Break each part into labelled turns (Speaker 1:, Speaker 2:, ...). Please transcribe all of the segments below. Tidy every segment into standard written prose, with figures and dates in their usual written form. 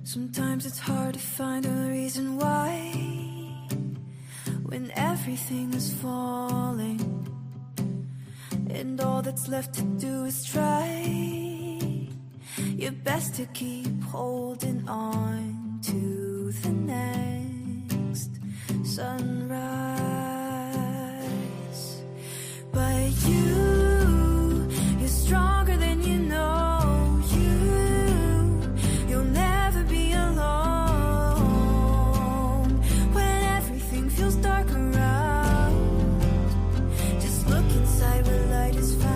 Speaker 1: Sometimes it's hard to find a reason why, when everything is falling and all that's left to do is try your best to keep holding on to the next sunrise. But you're stronger than you know. You'll never be alone when everything feels dark around. Just look inside where light is found.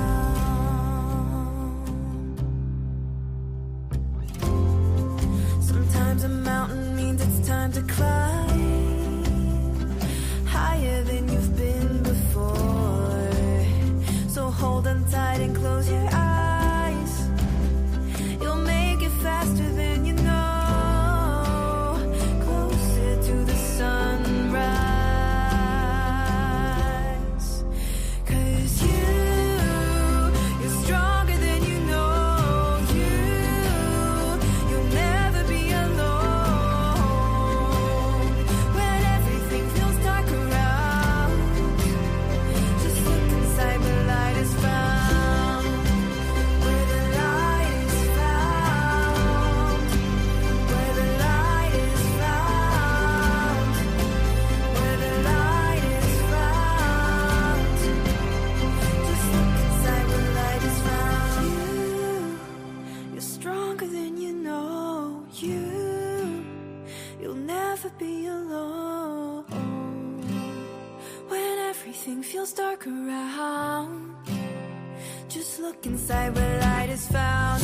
Speaker 1: Sometimes a mountain means it's time to climb higher than you've been before. So hold on tight and close your eyes. You'll make it faster than you know. Closer to the sunrise. 'Cause you're stronger than you know. You'll never be alone when everything feels dark around. Just look inside where light is found. Where the light is found. Where the light is found. Where the light is found. Just look inside where light is found. You're stronger than you know. You'll never be alone when everything feels dark around. Just look inside where light is found.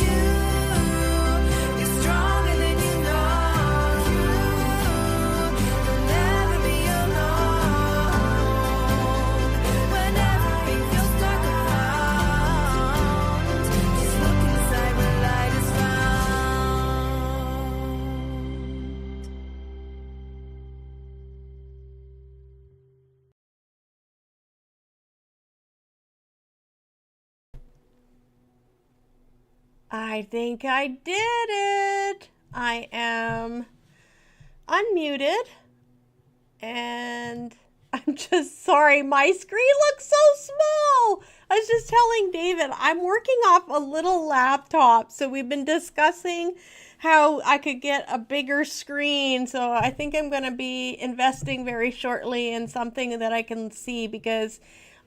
Speaker 1: You're stronger than you know. You'll never be alone when everything feels dark around. Just look inside where light is found.
Speaker 2: I think I did it. I am unmuted and I'm just sorry. My screen looks so small. I was just telling David, I'm working off a little laptop. So we've been discussing how I could get a bigger screen. So I think I'm going to be investing very shortly in something that I can see, because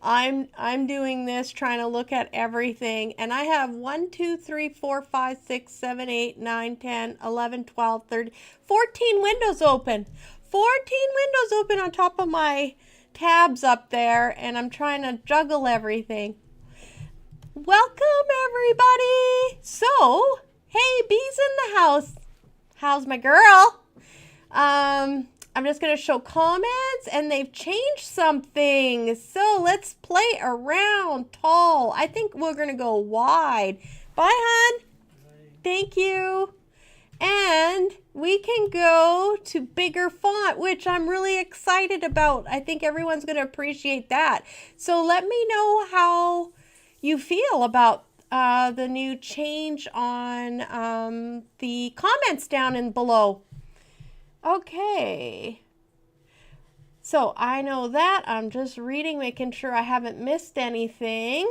Speaker 2: I'm doing this trying to look at everything, and I have 1, 2, 3, 4, 5, 6, 7, 8, 9, 10, 11, 12, 13, 14 windows open. 14 windows open on top of my tabs up there, and I'm trying to juggle everything. Welcome everybody. So, hey, Bee's in the house. How's my girl? I'm just going to show comments, and they've changed something. So let's play around tall. I think we're going to go wide. Bye, hon. Bye. Thank you. And we can go to bigger font, which I'm really excited about. I think everyone's going to appreciate that. So let me know how you feel about the new change on the comments down in below. Okay, so I know that. I'm just reading, making sure I haven't missed anything.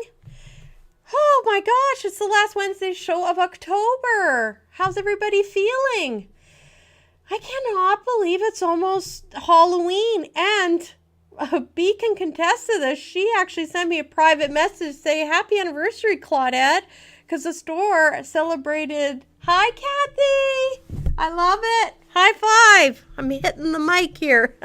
Speaker 2: Oh my gosh, it's the last Wednesday show of October. How's everybody feeling? I cannot believe it's almost Halloween, and B can contest to this. She actually sent me a private message saying, happy anniversary, Claudette, because the store celebrated. Hi, Kathy. I love it. High five. I'm hitting the mic here.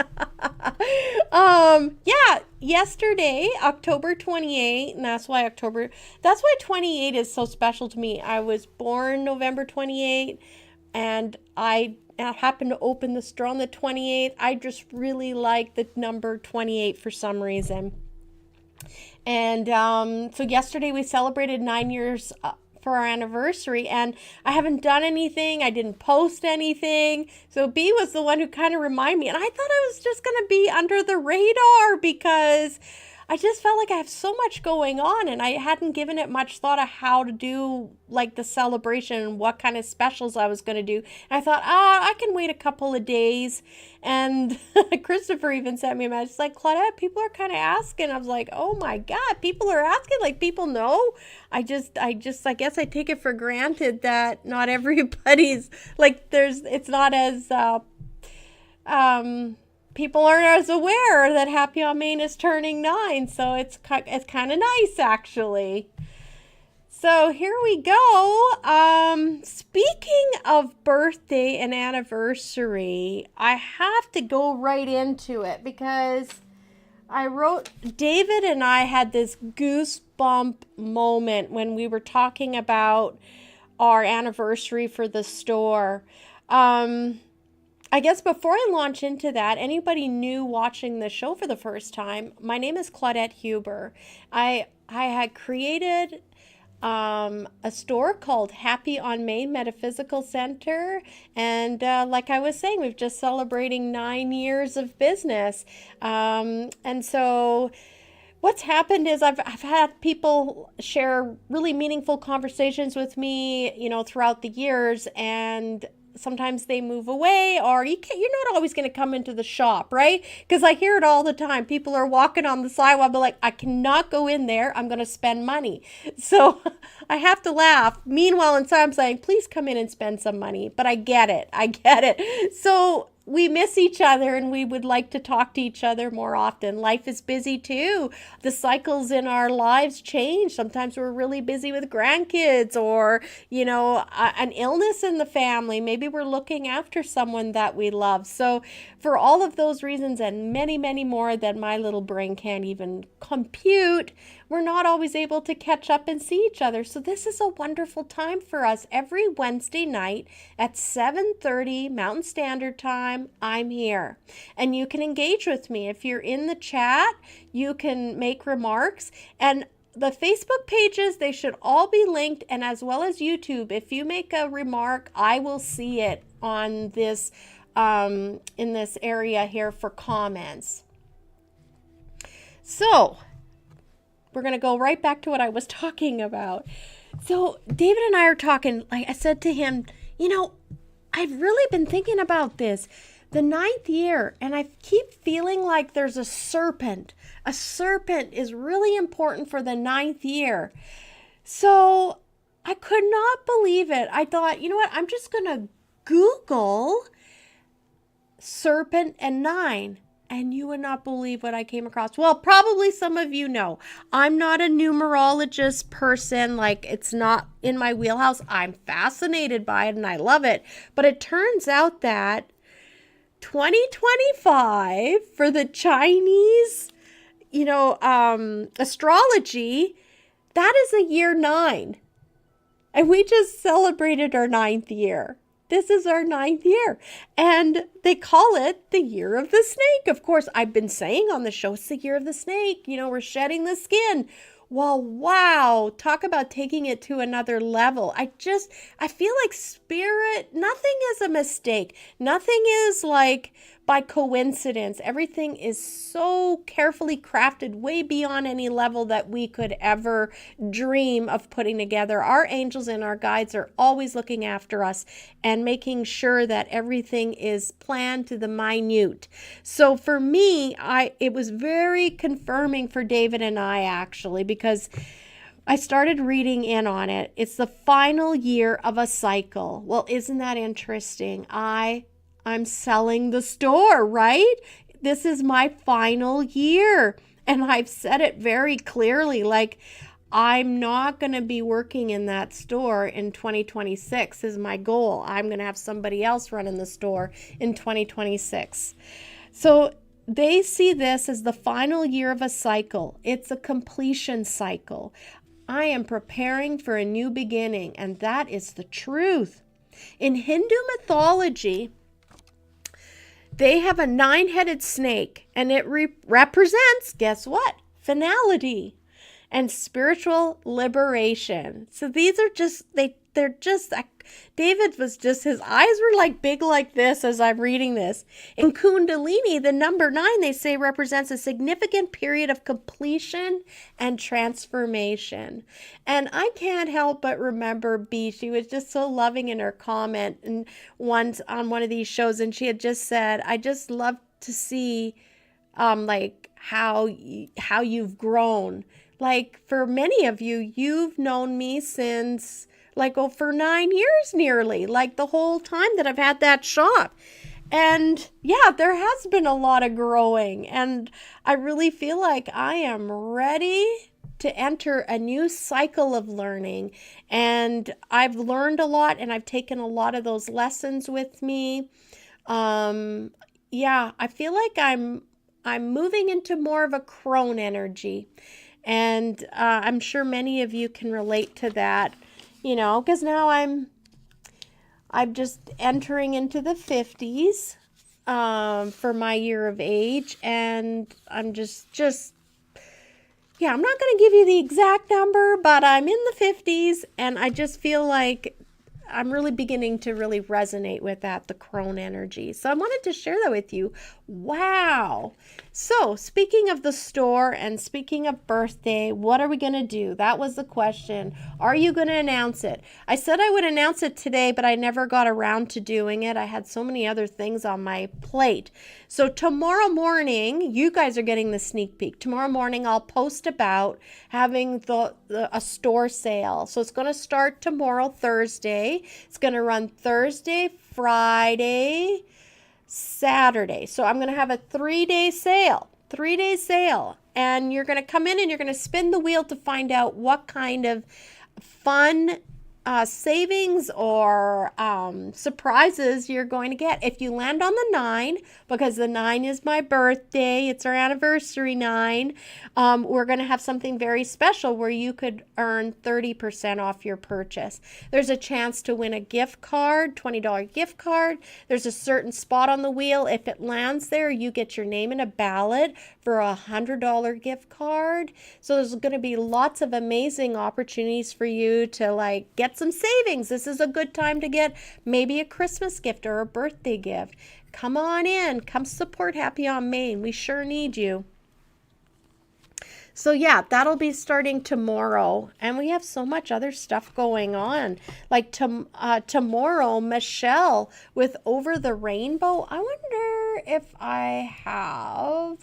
Speaker 2: Yeah, yesterday, October 28th, and that's why 28 is so special to me. I was born November 28th, and I happened to open the store on the 28th. I just really like the number 28 for some reason. And so yesterday we celebrated 9 years for our anniversary, and I haven't done anything. I didn't post anything. So B was the one who kind of reminded me, and I thought I was just going to be under the radar because I just felt like I have so much going on, and I hadn't given it much thought of how to do like the celebration and what kind of specials I was going to do. And I thought, I can wait a couple of days. And Christopher even sent me a message like, Claudette, people are kind of asking. I was like, oh my God, people are asking, like people know. I guess I take it for granted that not everybody's like, it's not as, people aren't as aware that Happy on Main is turning 9, so it's kind of nice, actually. So here we go. Speaking of birthday and anniversary, I have to go right into it because David and I had this goosebump moment when we were talking about our anniversary for the store. I guess before I launch into that, anybody new watching the show for the first time, my name is Claudette Huber. I had created a store called Happy on Main Metaphysical Center, and like I was saying, we've just celebrating 9 years of business, and so what's happened is I've had people share really meaningful conversations with me, throughout the years, and sometimes they move away, or you're not always going to come into the shop, right? Because I hear it all the time. People are walking on the sidewalk, but like, I cannot go in there. I'm going to spend money. So I have to laugh. Meanwhile, inside I'm saying, please come in and spend some money. But I get it. So we miss each other, and we would like to talk to each other more often. Life is busy too. The cycles in our lives change. Sometimes we're really busy with grandkids, or, an illness in the family. Maybe we're looking after someone that we love. So for all of those reasons, and many, many more that my little brain can't even compute, we're not always able to catch up and see each other. So this is a wonderful time for us. Every Wednesday night at 7:30 Mountain Standard Time, I'm here. And you can engage with me. If you're in the chat, you can make remarks. And the Facebook pages, they should all be linked, and as well as YouTube. If you make a remark, I will see it on this, in this area here for comments. So we're going to go right back to what I was talking about. So David and I are talking, like I said to him, I've really been thinking about this, the 9th year, and I keep feeling like there's a serpent. A serpent is really important for the 9th year. So I could not believe it. I thought, you know what, I'm just going to Google serpent and 9. And you would not believe what I came across. Well, probably some of you know. I'm not a numerologist person. Like, it's not in my wheelhouse. I'm fascinated by it and I love it. But it turns out that 2025 for the Chinese, astrology, that is a year 9. And we just celebrated our 9th year. This is our 9th year, and they call it the year of the snake. Of course, I've been saying on the show, it's the year of the snake. We're shedding the skin. Well, wow, talk about taking it to another level. I feel like spirit, nothing is a mistake. Nothing is like by coincidence. Everything is so carefully crafted, way beyond any level that we could ever dream of putting together. Our angels and our guides are always looking after us and making sure that everything is planned to the minute. So for me, it was very confirming for David and I, actually, because I started reading in on it. It's the final year of a cycle. Well, isn't that interesting? I'm selling the store, right? This is my final year. And I've said it very clearly, like, I'm not going to be working in that store in 2026 is my goal. I'm going to have somebody else running the store in 2026. So they see this as the final year of a cycle. It's a completion cycle. I am preparing for a new beginning, and that is the truth. In Hindu mythology, they have a 9-headed snake, and it represents, guess what? Finality and spiritual liberation. So these are just, they're just, David was just, his eyes were like big like this as I'm reading this. In Kundalini, the number 9, they say, represents a significant period of completion and transformation. And I can't help but remember B. She was just so loving in her comment and once on one of these shows, and she had just said, I just love to see like how you've grown. Like for many of you, you've known me since like for 9 years nearly, like the whole time that I've had that shop. And yeah, there has been a lot of growing, and I really feel like I am ready to enter a new cycle of learning. And I've learned a lot, and I've taken a lot of those lessons with me. Yeah, I feel like I'm moving into more of a crone energy. And I'm sure many of you can relate to that, you know, because now I'm just entering into the 50s for my year of age. And I'm just, yeah, I'm not going to give you the exact number, but I'm in the 50s, and I just feel like I'm really beginning to really resonate with that, the crone energy. So I wanted to share that with you. Wow. So speaking of the store and speaking of birthday, what are we going to do? That was the question. Are you going to announce it? I said I would announce it today, but I never got around to doing it. I had so many other things on my plate. So tomorrow morning, you guys are getting the sneak peek. Tomorrow morning, I'll post about having a store sale. So it's going to start tomorrow, Thursday. It's going to run Thursday, Friday, Saturday. So I'm going to have a 3-day sale. 3-day sale. And you're going to come in and you're going to spin the wheel to find out what kind of fun savings or surprises you're going to get. If you land on the 9, because the 9 is my birthday, it's our anniversary 9, we're going to have something very special where you could earn 30% off your purchase. There's a chance to win a gift card, $20 gift card. There's a certain spot on the wheel. If it lands there, you get your name in a ballot for a $100 gift card. So there's going to be lots of amazing opportunities for you to like get some savings. This is a good time to get maybe a Christmas gift or a birthday gift. Come on in. Come support Happy on Main. We sure need you. So yeah, that'll be starting tomorrow. And we have so much other stuff going on. Like tomorrow, Michelle with Over the Rainbow. I wonder if I have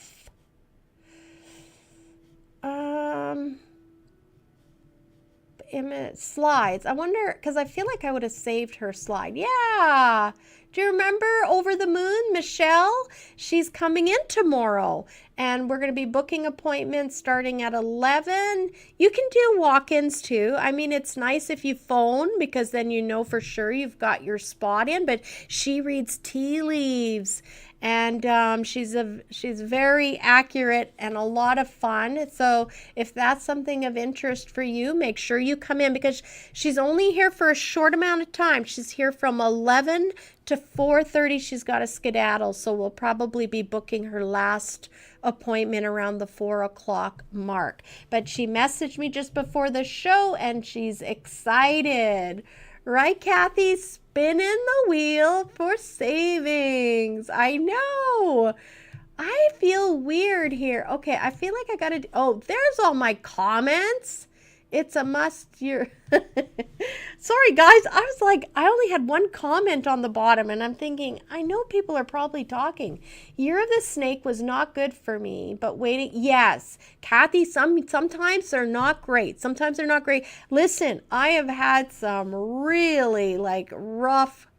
Speaker 2: slides. I wonder, because I feel like I would have saved her slide. Yeah. Do you remember Over the Moon, Michelle? She's coming in tomorrow, and we're going to be booking appointments starting at 11. You can do walk-ins too. I mean, it's nice if you phone, because then you know for sure you've got your spot in, but she reads tea leaves. And she's very accurate and a lot of fun. So if that's something of interest for you, make sure you come in, because she's only here for a short amount of time. She's here from 11 to 4:30. She's got a skedaddle. So we'll probably be booking her last appointment around the 4 o'clock mark. But she messaged me just before the show and she's excited. Right, Kathy? Spinning the wheel for savings. I know. I feel weird here. Okay, I feel like I got to... Oh, there's all my comments. It's a must. Sorry, guys. I was like, I only had one comment on the bottom, and I'm thinking, I know people are probably talking. Year of the Snake was not good for me, but waiting. Yes, Kathy, sometimes they're not great. Sometimes they're not great. Listen, I have had some really like rough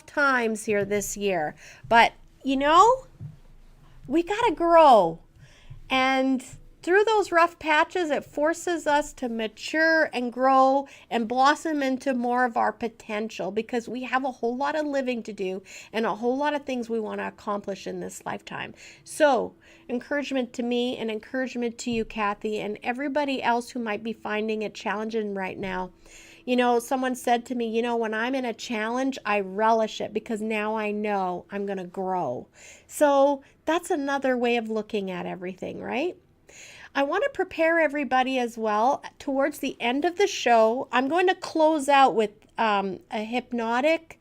Speaker 2: times here this year. But, you know, we got to grow. And through those rough patches, it forces us to mature and grow and blossom into more of our potential, because we have a whole lot of living to do and a whole lot of things we want to accomplish in this lifetime. So, encouragement to me and encouragement to you, Kathy, and everybody else who might be finding it challenging right now. You know, someone said to me, you know, when I'm in a challenge, I relish it, because now I know I'm going to grow. So that's another way of looking at everything, right? I want to prepare everybody as well. Towards the end of the show, I'm going to close out with a hypnotic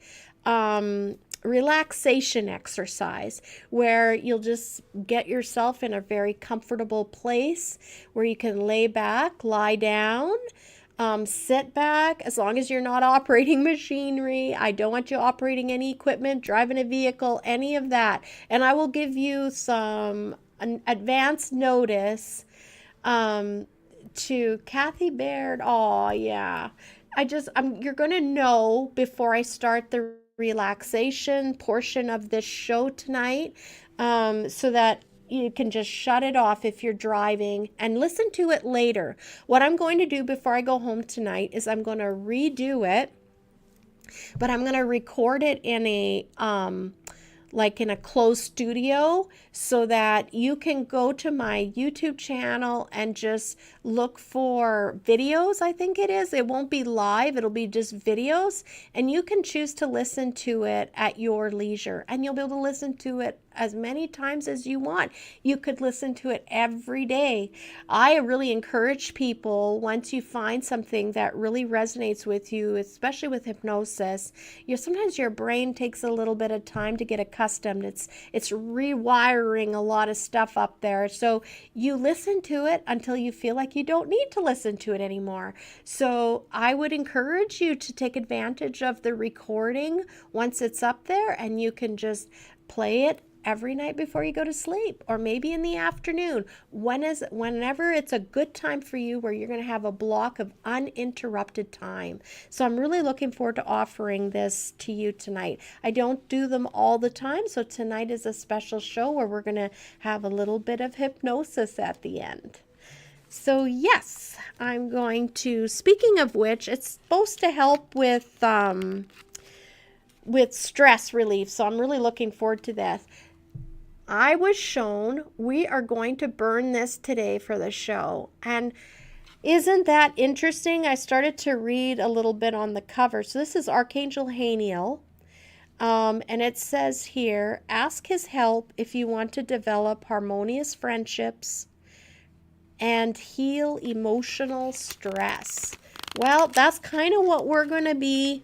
Speaker 2: relaxation exercise where you'll just get yourself in a very comfortable place where you can lay back, lie down, sit back, as long as you're not operating machinery. I don't want you operating any equipment, driving a vehicle, any of that. And I will give you some advance notice to Kathy Baird. Oh, yeah. You're going to know before I start the relaxation portion of this show tonight, so that you can just shut it off if you're driving and listen to it later. What I'm going to do before I go home tonight is I'm going to redo it, but I'm going to record it in a like in a closed studio, so that you can go to my YouTube channel and just look for videos. I think it is. It won't be live. It'll be just videos, and you can choose to listen to it at your leisure, and you'll be able to listen to it as many times as you want. You could listen to it every day. I really encourage people, once you find something that really resonates with you, especially with hypnosis, sometimes your brain takes a little bit of time to get accustomed. It's rewiring a lot of stuff up there. So you listen to it until you feel like you don't need to listen to it anymore. So I would encourage you to take advantage of the recording once it's up there, and you can just play it every night before you go to sleep, or maybe in the afternoon, whenever it's a good time for you, where you're going to have a block of uninterrupted time. So I'm really looking forward to offering this to you tonight. I don't do them all the time, so tonight is a special show where we're going to have a little bit of hypnosis at the end. So yes, I'm going to, speaking of which, it's supposed to help with stress relief, so I'm really looking forward to this. I was shown, we are going to burn this today for the show. And isn't that interesting? I started to read a little bit on the cover. So this is Archangel Haniel. And it says here, ask his help if you want to develop harmonious friendships and heal emotional stress. Well, that's kind of what we're going to be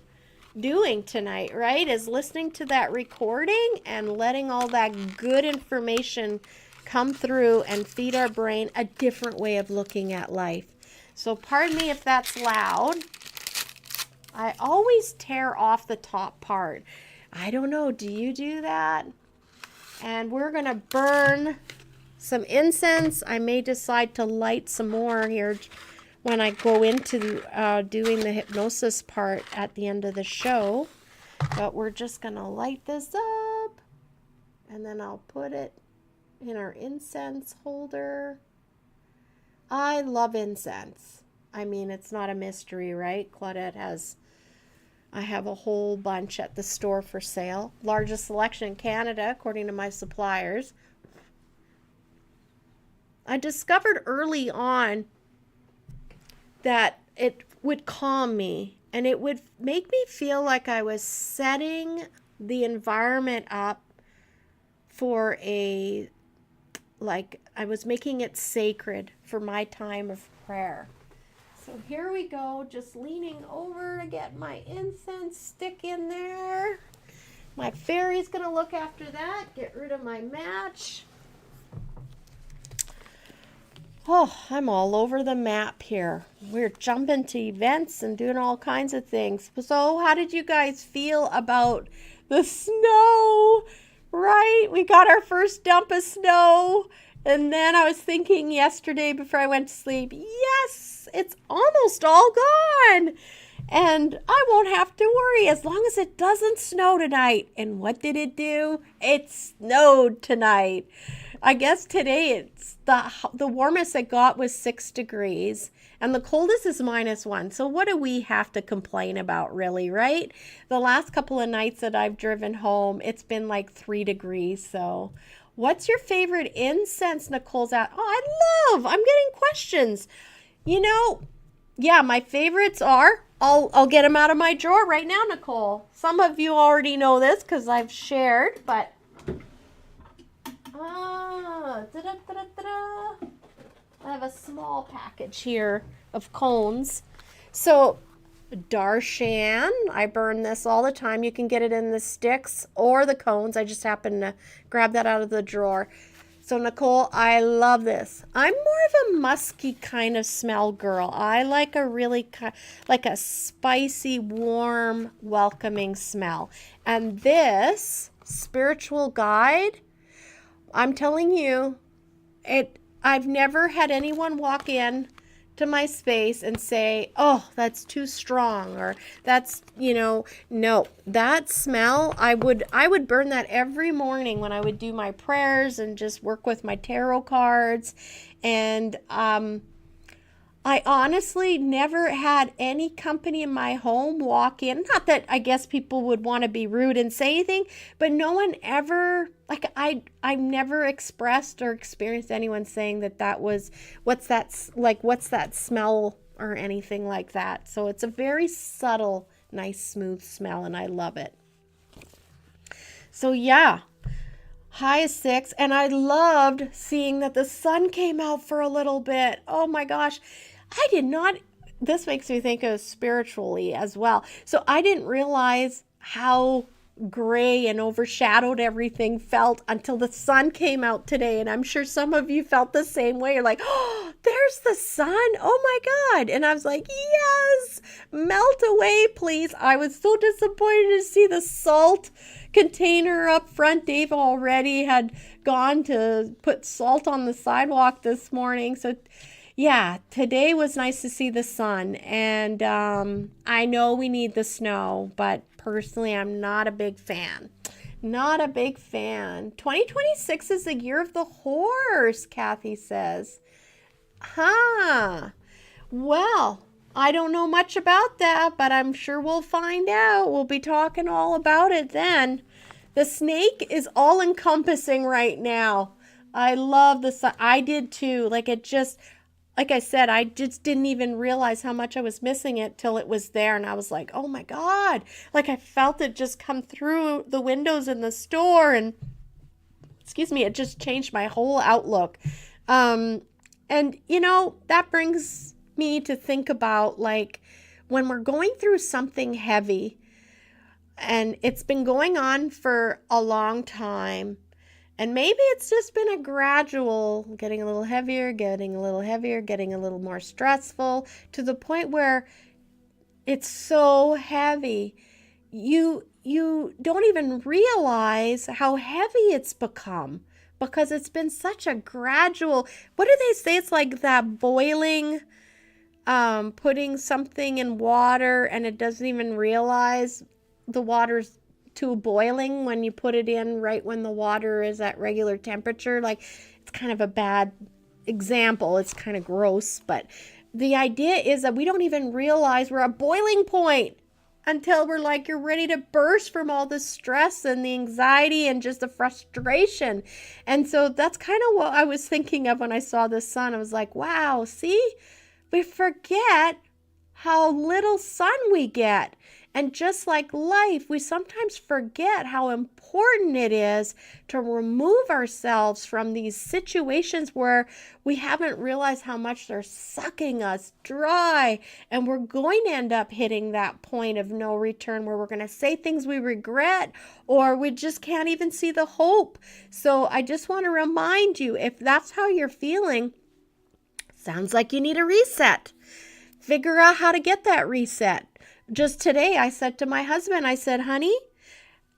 Speaker 2: doing tonight, right? Is listening to that recording and letting all that good information come through and feed our brain a different way of looking at life. So pardon me if that's loud. I always tear off the top part. I don't know, do you do that? And we're gonna burn some incense. I may decide to light some more here when I go into doing the hypnosis part at the end of the show. But we're just going to light this up, and then I'll put it in our incense holder. I love incense. I mean, it's not a mystery, right? Claudette I have a whole bunch at the store for sale. Largest selection in Canada, according to my suppliers. I discovered early on that it would calm me, and it would make me feel like I was setting the environment up for like I was making it sacred for my time of prayer. So here we go, just leaning over to get my incense stick in there. My fairy's gonna look after that, get rid of my match. Oh, I'm all over the map here. We're jumping to events and doing all kinds of things. So how did you guys feel about the snow? Right? We got our first dump of snow. And then I was thinking yesterday before I went to sleep, yes, it's almost all gone. And I won't have to worry as long as it doesn't snow tonight. And what did it do? It snowed tonight. I guess today it's the warmest it got was 6 degrees, and the coldest is -1. So what do we have to complain about, really, right? The last couple of nights that I've driven home, it's been like 3 degrees. So what's your favorite incense? Nicole's at. Oh, I'm getting questions. You know, yeah, my favorites are, I'll get them out of my drawer right now, Nicole. Some of you already know this because I've shared, but I have a small package here of cones. So Darshan, I burn this all the time. You can get it in the sticks or the cones. I just happened to grab that out of the drawer. So Nicole, I love this. I'm more of a musky kind of smell girl. I like a really like a spicy, warm, welcoming smell. And this spiritual guide, I'm telling you, I've never had anyone walk in to my space and say, oh, that's too strong, or that's, no, that smell, I would burn that every morning when I would do my prayers and just work with my tarot cards. And I honestly never had any company in my home walk in. Not that I guess people would want to be rude and say anything, but no one ever, like I've never expressed or experienced anyone saying that was, what's that smell or anything like that. So it's a very subtle, nice, smooth smell, and I love it. So yeah, high is 6, and I loved seeing that the sun came out for a little bit. Oh my gosh. This makes me think of spiritually as well. So I didn't realize how gray and overshadowed everything felt until the sun came out today. And I'm sure some of you felt the same way. You're like, oh, there's the sun. Oh my God. And I was like, yes, melt away, please. I was so disappointed to see the salt container up front. Dave already had gone to put salt on the sidewalk this morning. So yeah, today was nice to see the sun, and I know we need the snow, but personally, I'm not a big fan. Not a big fan. 2026 is the year of the horse, Kathy says. Well, I don't know much about that, but I'm sure we'll find out. We'll be talking all about it then. The snake is all-encompassing right now. I love the sun. I did too. Like I said, I just didn't even realize how much I was missing it till it was there. And I was like, oh my God. Like I felt it just come through the windows in the store. And it just changed my whole outlook. And that brings me to think about like when we're going through something heavy and it's been going on for a long time. And maybe it's just been a gradual, getting a little heavier, getting a little more stressful, to the point where it's so heavy. You don't even realize how heavy it's become because it's been such a gradual, what do they say? It's like that boiling, putting something in water and it doesn't even realize the water's to boiling when you put it in right when the water is at regular temperature. Like it's kind of a bad example. It's kind of gross, but the idea is that we don't even realize we're at boiling point until we're like, you're ready to burst from all the stress and the anxiety and just the frustration. And so that's kind of what I was thinking of when I saw the sun. I was like, wow, see, we forget how little sun we get. And just like life, we sometimes forget how important it is to remove ourselves from these situations where we haven't realized how much they're sucking us dry. And we're going to end up hitting that point of no return where we're going to say things we regret or we just can't even see the hope. So I just want to remind you, if that's how you're feeling, sounds like you need a reset. Figure out how to get that reset. Just today, I said to my husband, I said, honey,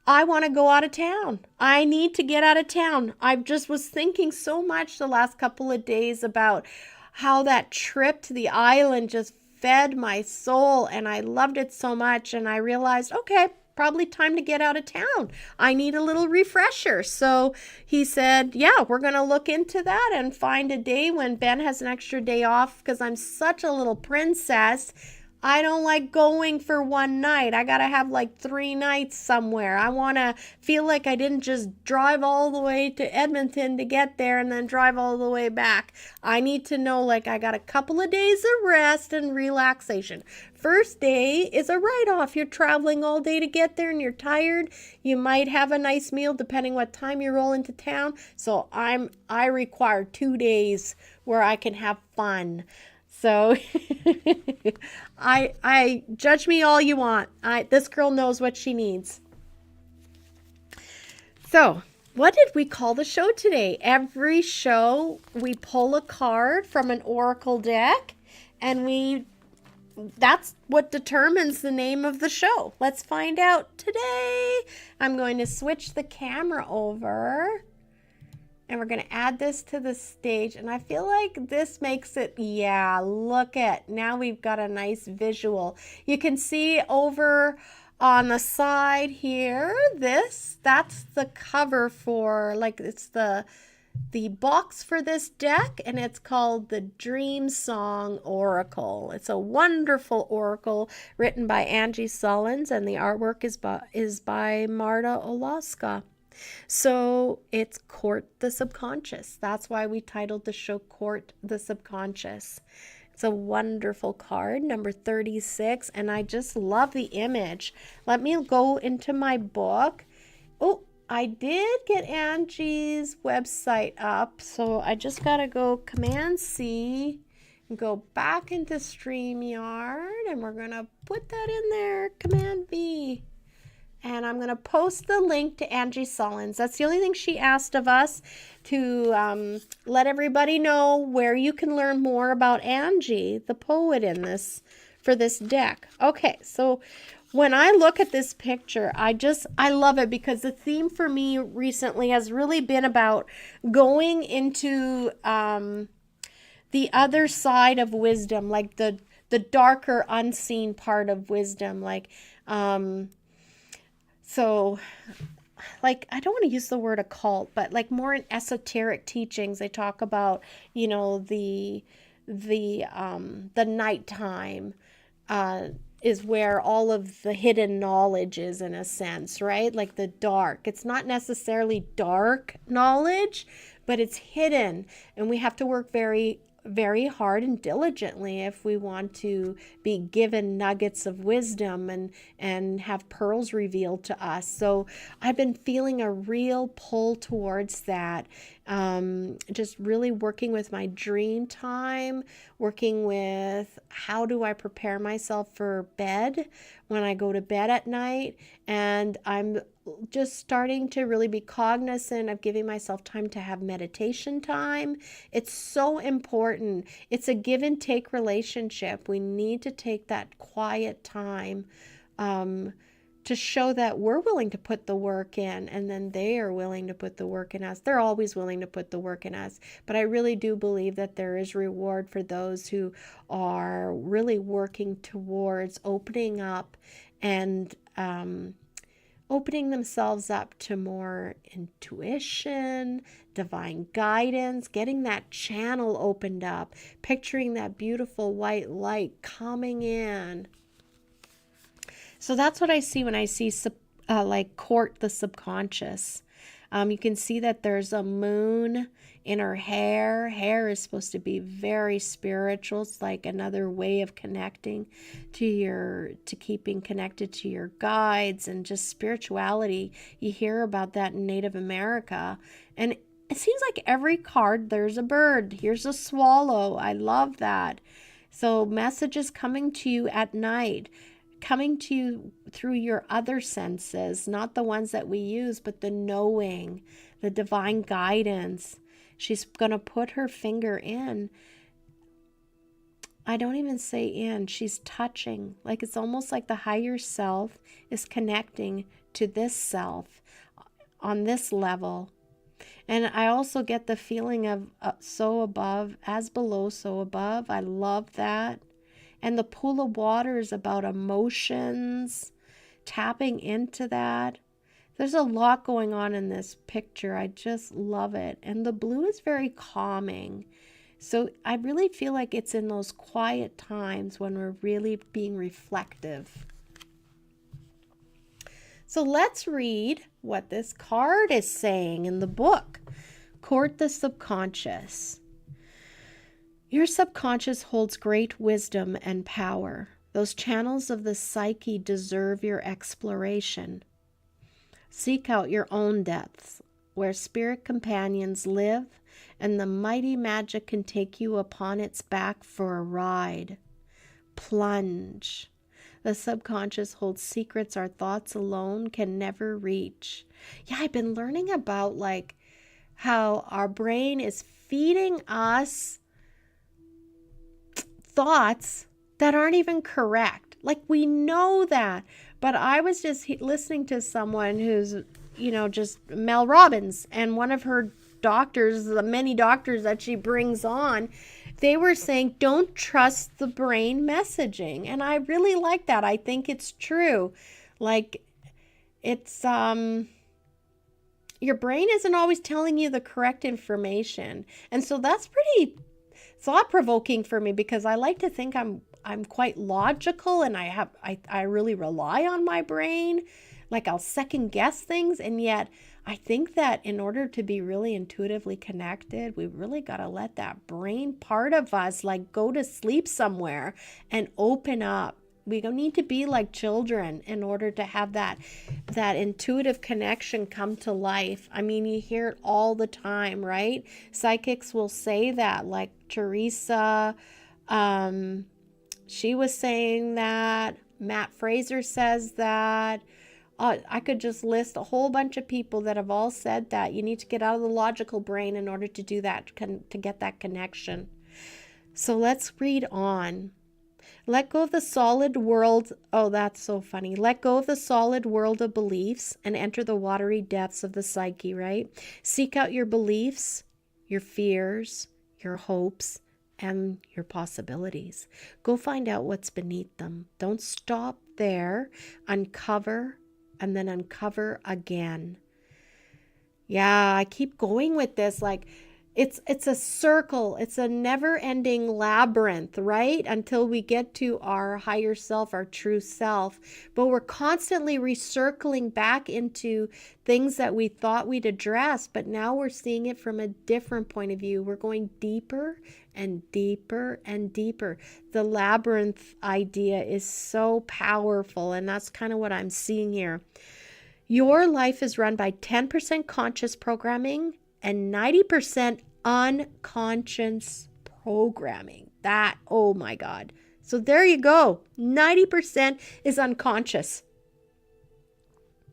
Speaker 2: I want to go out of town. I need to get out of town. I just was thinking so much the last couple of days about how that trip to the island just fed my soul, and I loved it so much. And I realized, okay, probably time to get out of town. I need a little refresher. So he said, yeah, we're going to look into that and find a day when Ben has an extra day off because I'm such a little princess. I don't like going for one night. I got to have like 3 nights somewhere. I want to feel like I didn't just drive all the way to Edmonton to get there and then drive all the way back. I need to know like I got a couple of days of rest and relaxation. First day is a write-off. You're traveling all day to get there and you're tired. You might have a nice meal depending what time you roll into town. So I require 2 days where I can have fun. So I judge me all you want. This girl knows what she needs. So, what did we call the show today? Every show we pull a card from an oracle deck and that's what determines the name of the show. Let's find out today. I'm going to switch the camera over. And we're going to add this to the stage. And I feel like this makes it, yeah, look at, now we've got a nice visual. You can see over on the side here, that's the cover for, like, it's the box for this deck. And it's called the Dream Song Oracle. It's a wonderful oracle written by ANGI SULLINS. And the artwork is by MARTA ORLOWSKA. So it's Court the Subconscious. That's why we titled the show Court the Subconscious. It's a wonderful card, number 36, and I just love the image. Let me go into my book. Oh, I did get Angie's website up, so I just got to go Command-C and go back into StreamYard, and we're going to put that in there, Command-V. And I'm going to post the link to ANGI SULLINS. That's the only thing she asked of us, to let everybody know where you can learn more about Angie, the poet in this, for this deck. Okay, so when I look at this picture, I love it because the theme for me recently has really been about going into the other side of wisdom, like the darker, unseen part of wisdom, like so, like, I don't want to use the word occult, but like more in esoteric teachings, they talk about, you know, the nighttime is where all of the hidden knowledge is, in a sense, right? Like the dark. It's not necessarily dark knowledge, but it's hidden, and we have to work very very hard and diligently if we want to be given nuggets of wisdom and have pearls revealed to us. So I've been feeling a real pull towards that. Just really working with my dream time, working with how do I prepare myself for bed when I go to bed at night. And I'm just starting to really be cognizant of giving myself time to have meditation time. It's so important. It's a give and take relationship. We need to take that quiet time to show that we're willing to put the work in, and then they are willing to put the work in us. They're always willing to put the work in us. But I really do believe that there is reward for those who are really working towards opening up and opening themselves up to more intuition, divine guidance, getting that channel opened up, picturing that beautiful white light coming in. So that's what I see when I see like court the subconscious. You can see that there's a moon in her hair. Hair is supposed to be very spiritual. It's like another way of connecting to keeping connected to your guides and just spirituality. You hear about that in Native America. And it seems like every card, there's a bird. Here's a swallow. I love that. So messages coming to you at night, coming to you through your other senses, not the ones that we use, but the knowing, the divine guidance. She's going to put her finger in. I don't even say in, she's touching. Like it's almost like the higher self is connecting to this self on this level. And I also get the feeling of so above, as below, so above. I love that. And the pool of water is about emotions, tapping into that. There's a lot going on in this picture. I just love it. And the blue is very calming. So I really feel like it's in those quiet times when we're really being reflective. So let's read what this card is saying in the book. Court the subconscious. Your subconscious holds great wisdom and power. Those channels of the psyche deserve your exploration. Seek out your own depths, where spirit companions live, and the mighty magic can take you upon its back for a ride. Plunge. The subconscious holds secrets our thoughts alone can never reach. Yeah, I've been learning about like how our brain is feeding us thoughts that aren't even correct. Like we know that, but I was just listening to someone who's, just Mel Robbins, and one of her doctors, the many doctors that she brings on, they were saying, don't trust the brain messaging. And I really like that. I think it's true. Like it's, your brain isn't always telling you the correct information. And so that's pretty thought-provoking for me, because I like to think I'm quite logical, and I really rely on my brain. Like I'll second guess things, and yet I think that in order to be really intuitively connected, we really got to let that brain part of us like go to sleep somewhere and open up. We don't need to be like children in order to have that intuitive connection come to life. I mean, you hear it all the time, right? Psychics will say that, like Teresa, she was saying that. Matt Fraser says that. I could just list a whole bunch of people that have all said that. You need to get out of the logical brain in order to do that, to get that connection. So let's read on. Let go of the solid world. Oh, that's so funny. Let go of the solid world of beliefs and enter the watery depths of the psyche, right? Seek out your beliefs, your fears, your hopes, and your possibilities. Go find out what's beneath them. Don't stop there. Uncover, and then uncover again. Yeah, I keep going with this. Like, it's a circle. It's a never-ending labyrinth, right? Until we get to our higher self, our true self. But we're constantly recircling back into things that we thought we'd address, but now we're seeing it from a different point of view. We're going deeper and deeper and deeper. The labyrinth idea is so powerful, and that's kind of what I'm seeing here. Your life is run by 10% conscious programming and 90% unconscious programming. That, oh my God. So there you go. 90% is unconscious.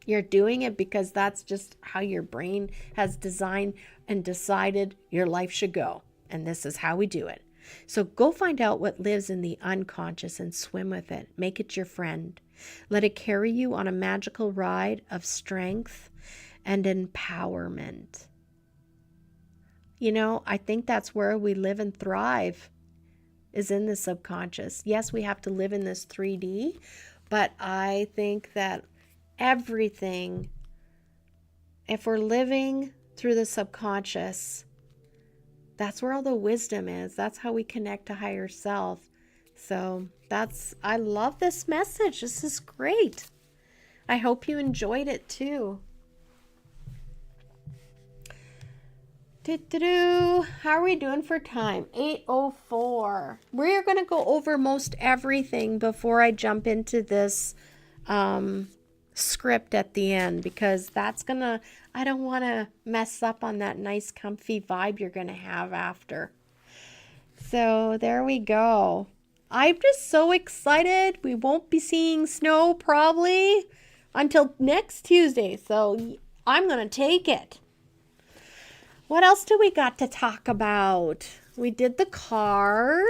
Speaker 2: You're doing it because that's just how your brain has designed and decided your life should go. And this is how we do it. So go find out what lives in the unconscious and swim with it. Make it your friend. Let it carry you on a magical ride of strength and empowerment. I think that's where we live and thrive, is in the subconscious. Yes, we have to live in this 3D, but I think that everything, if we're living through the subconscious, that's where all the wisdom is. That's how we connect to higher self. So I love this message. This is great. I hope you enjoyed it too. How are we doing for time? 8:04. We're going to go over most everything before I jump into this script at the end, because I don't want to mess up on that nice comfy vibe you're going to have after. So there we go. I'm just so excited. We won't be seeing snow probably until next Tuesday. So I'm going to take it. What else do we got to talk about? We did the card.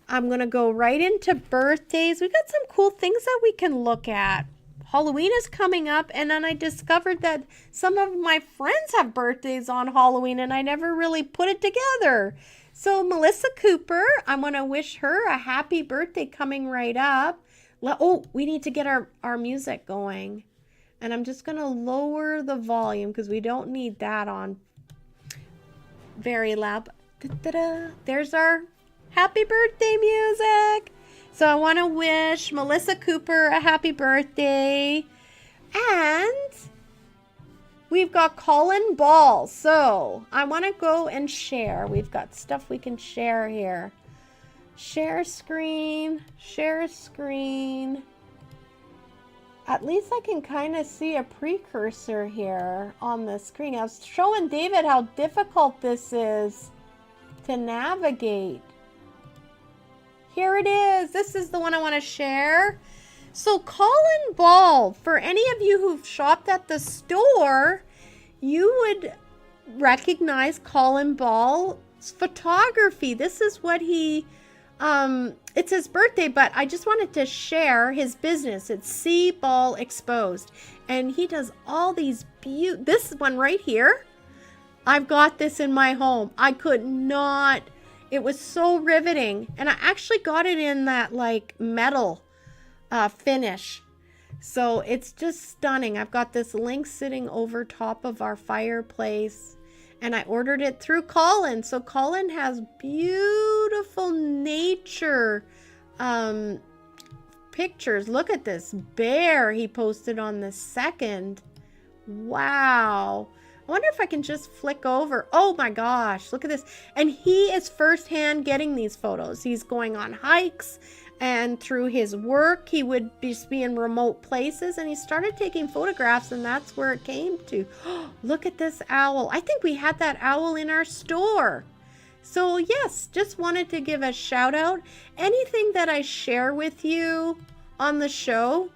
Speaker 2: I'm going to go right into birthdays. We got some cool things that we can look at. Halloween is coming up, and then I discovered that some of my friends have birthdays on Halloween, and I never really put it together. So Melissa Cooper, I'm going to wish her a happy birthday coming right up. We need to get our music going. And I'm just going to lower the volume because we don't need that on very loud. Da-da-da. There's our happy birthday music. So I want to wish Melissa Cooper a happy birthday. And we've got Colin Ball. So I want to go and share. We've got stuff we can share here. Share screen. Share screen. At least I can kind of see a precursor here on the screen. I was showing David how difficult this is to navigate. Here it is. This is the one I want to share. So Colin Ball, for any of you who've shopped at the store, you would recognize Colin Ball's photography. This is what he, it's his birthday, but I just wanted to share his business. It's C Ball Exposed. And he does all these this one right here. I've got this in my home. I could not, it was so riveting. And I actually got it in that like metal finish. So it's just stunning. I've got this link sitting over top of our fireplace. And I ordered it through Colin. So Colin has beautiful nature pictures. Look at this bear he posted on the 2nd. Wow. I wonder if I can just flick over. Oh my gosh, look at this. And he is firsthand getting these photos. He's going on hikes, and through his work, he would just be in remote places, and he started taking photographs, and that's where it came to. Look at this owl. I think we had that owl in our store. So yes, just wanted to give a shout out. Anything that I share with you on the show,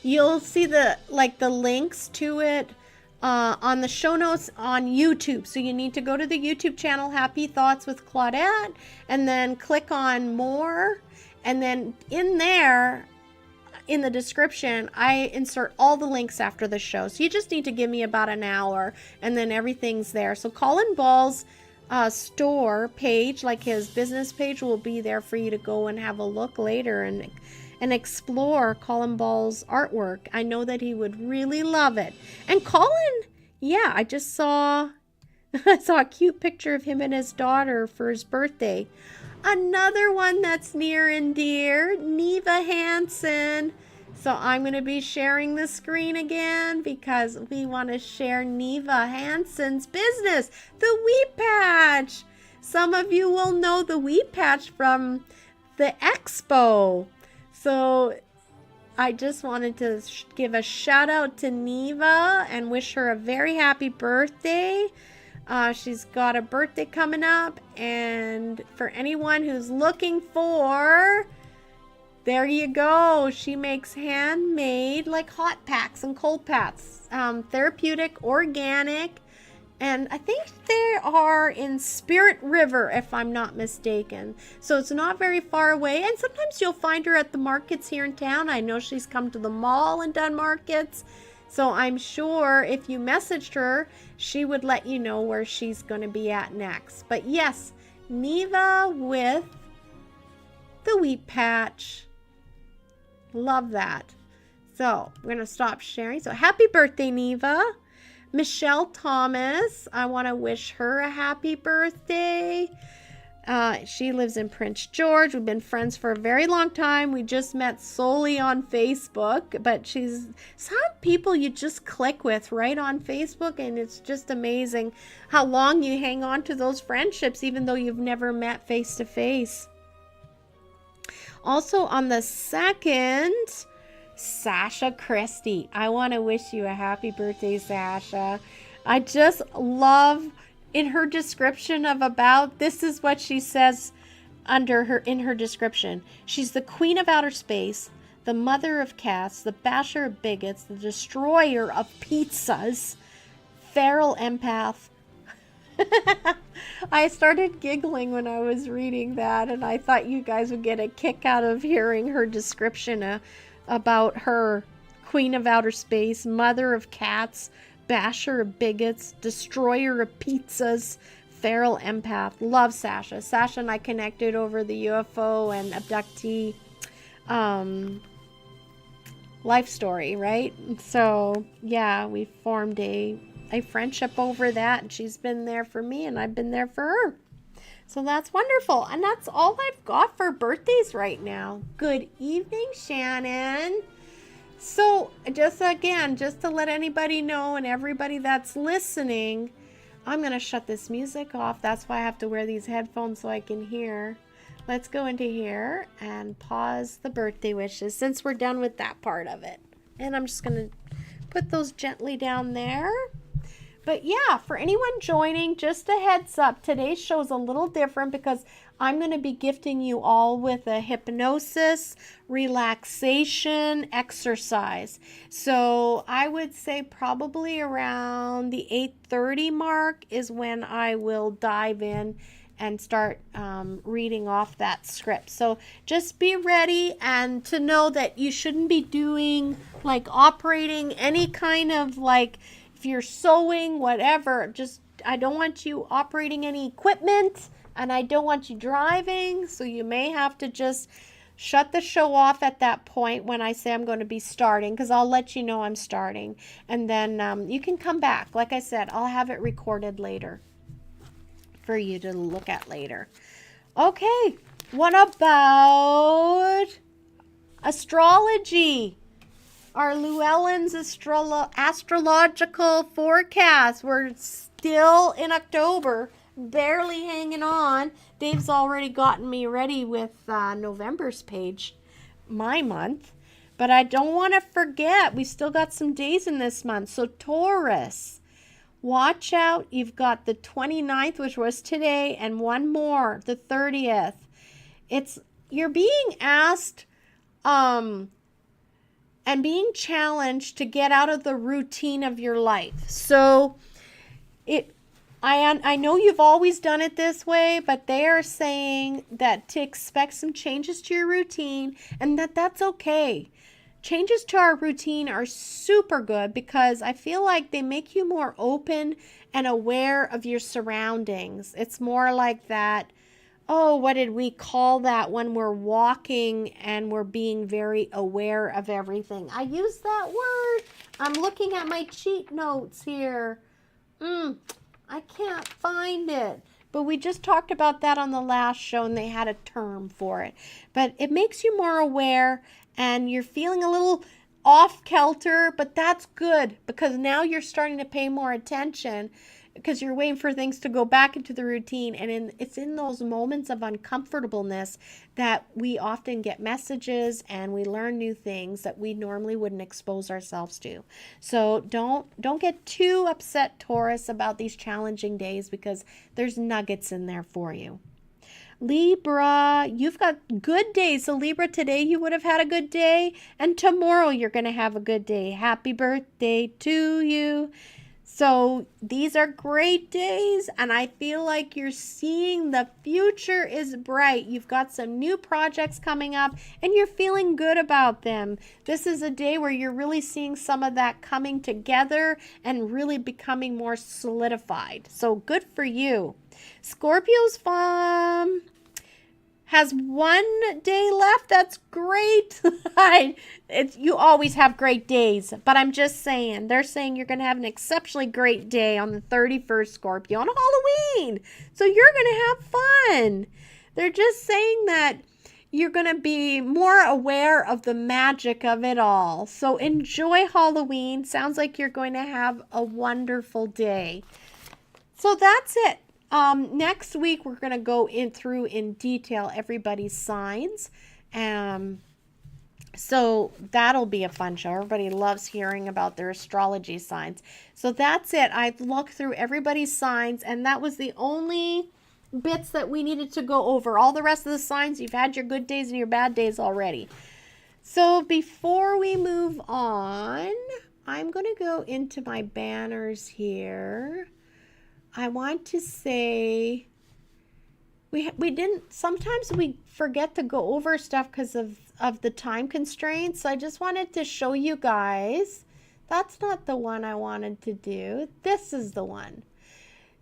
Speaker 2: you'll see the links to it on the show notes on YouTube. So you need to go to the YouTube channel Happy Thoughts with Claudette, and then click on more, and then in there in the description I insert all the links after the show. So you just need to give me about an hour, and then everything's there. So Colin Ball's store page, like his business page, will be there for you to go and have a look later and explore Colin Ball's artwork. I know that he would really love it. And Colin, yeah, I just saw I saw a cute picture of him and his daughter for his birthday. Another one that's near and dear, Neva Hansen. So I'm going to be sharing the screen again because we want to share Neva Hansen's business, the Wheat Patch. Some of you will know the Wheat Patch from the expo. So I just wanted to give a shout out to Neva and wish her a very happy birthday. She's got a birthday coming up, and for anyone who's looking for, there you go. She makes handmade like hot packs and cold packs, therapeutic, organic, and I think they are in Spirit River, if I'm not mistaken. So it's not very far away, and sometimes you'll find her at the markets here in town. I know she's come to the mall and done markets. So I'm sure if you messaged her, she would let you know where she's going to be at next. But yes, Neva with the Wheat Patch. Love that. So we're going to stop sharing. So happy birthday, Neva. Michelle Thomas, I want to wish her a happy birthday. She lives in Prince George. We've been friends for a very long time. We just met solely on Facebook, but she's some people you just click with right on Facebook, and it's just amazing how long you hang on to those friendships even though you've never met face to face. Also on the 2nd, Sasha Christie. I want to wish you a happy birthday, Sasha. I just love in her description of about, this is what she says in her description. She's the queen of outer space, the mother of cats, the basher of bigots, the destroyer of pizzas, feral empath. I started giggling when I was reading that, and I thought you guys would get a kick out of hearing her description about her queen of outer space, mother of cats, basher of bigots, destroyer of pizzas, feral empath. Love Sasha. Sasha and I connected over the UFO and abductee life story, right? So yeah, we formed a a friendship over that, and she's been there for me and I've been there for her. So that's wonderful. And that's all I've got for birthdays right now. Good evening, Shannon. So just to let anybody know and everybody that's listening, I'm going to shut this music off. That's why I have to wear these headphones so I can hear. Let's go into here and pause the birthday wishes since we're done with that part of it. And I'm just going to put those gently down there. But yeah, for anyone joining, just a heads up, today's show is a little different because I'm going to be gifting you all with a hypnosis, relaxation exercise. So I would say probably around the 8:30 mark is when I will dive in and start reading off that script. So just be ready and to know that you shouldn't be doing like operating any kind of like, if you're sewing, whatever, just I don't want you operating any equipment and I don't want you driving. So you may have to just shut the show off at that point when I say I'm going to be starting, because I'll let you know I'm starting. And then you can come back. Like I said, I'll have it recorded later for you to look at later. Okay, what about astrology? Our Llewellyn's astrological forecast. We're still in October, barely hanging on. Dave's already gotten me ready with November's page, my month. But I don't want to forget, we still got some days in this month. So Taurus, watch out. You've got the 29th, which was today, and one more, the 30th. You're being asked and being challenged to get out of the routine of your life. So I know you've always done it this way, but they are saying that to expect some changes to your routine and that's okay. Changes to our routine are super good because I feel like they make you more open and aware of your surroundings. It's more like that, what did we call that when we're walking and we're being very aware of everything? I use that word. I'm looking at my cheat notes here. I can't find it. But we just talked about that on the last show and they had a term for it. But it makes you more aware and you're feeling a little off kilter, but that's good because now you're starting to pay more attention because you're waiting for things to go back into the routine. And it's in those moments of uncomfortableness that we often get messages and we learn new things that we normally wouldn't expose ourselves to. So don't get too upset, Taurus, about these challenging days because there's nuggets in there for you. Libra, you've got good days. So Libra, today you would have had a good day and tomorrow you're going to have a good day. Happy birthday to you. So these are great days and I feel like you're seeing the future is bright. You've got some new projects coming up and you're feeling good about them. This is a day where you're really seeing some of that coming together and really becoming more solidified. So good for you. Scorpio's has one day left. That's great. You always have great days, but I'm just saying, they're saying you're going to have an exceptionally great day on the 31st, Scorpio, on Halloween. So you're going to have fun. They're just saying that you're going to be more aware of the magic of it all. So enjoy Halloween. Sounds like you're going to have a wonderful day. So that's it. Next week, we're going to go through in detail everybody's signs. So that'll be a fun show. Everybody loves hearing about their astrology signs. So that's it. I've looked through everybody's signs, and that was the only bits that we needed to go over. All the rest of the signs, you've had your good days and your bad days already. So before we move on, I'm going to go into my banners here. I want to say sometimes we forget to go over stuff because of the time constraints. So I just wanted to show you guys. That's not the one I wanted to do. This is the one.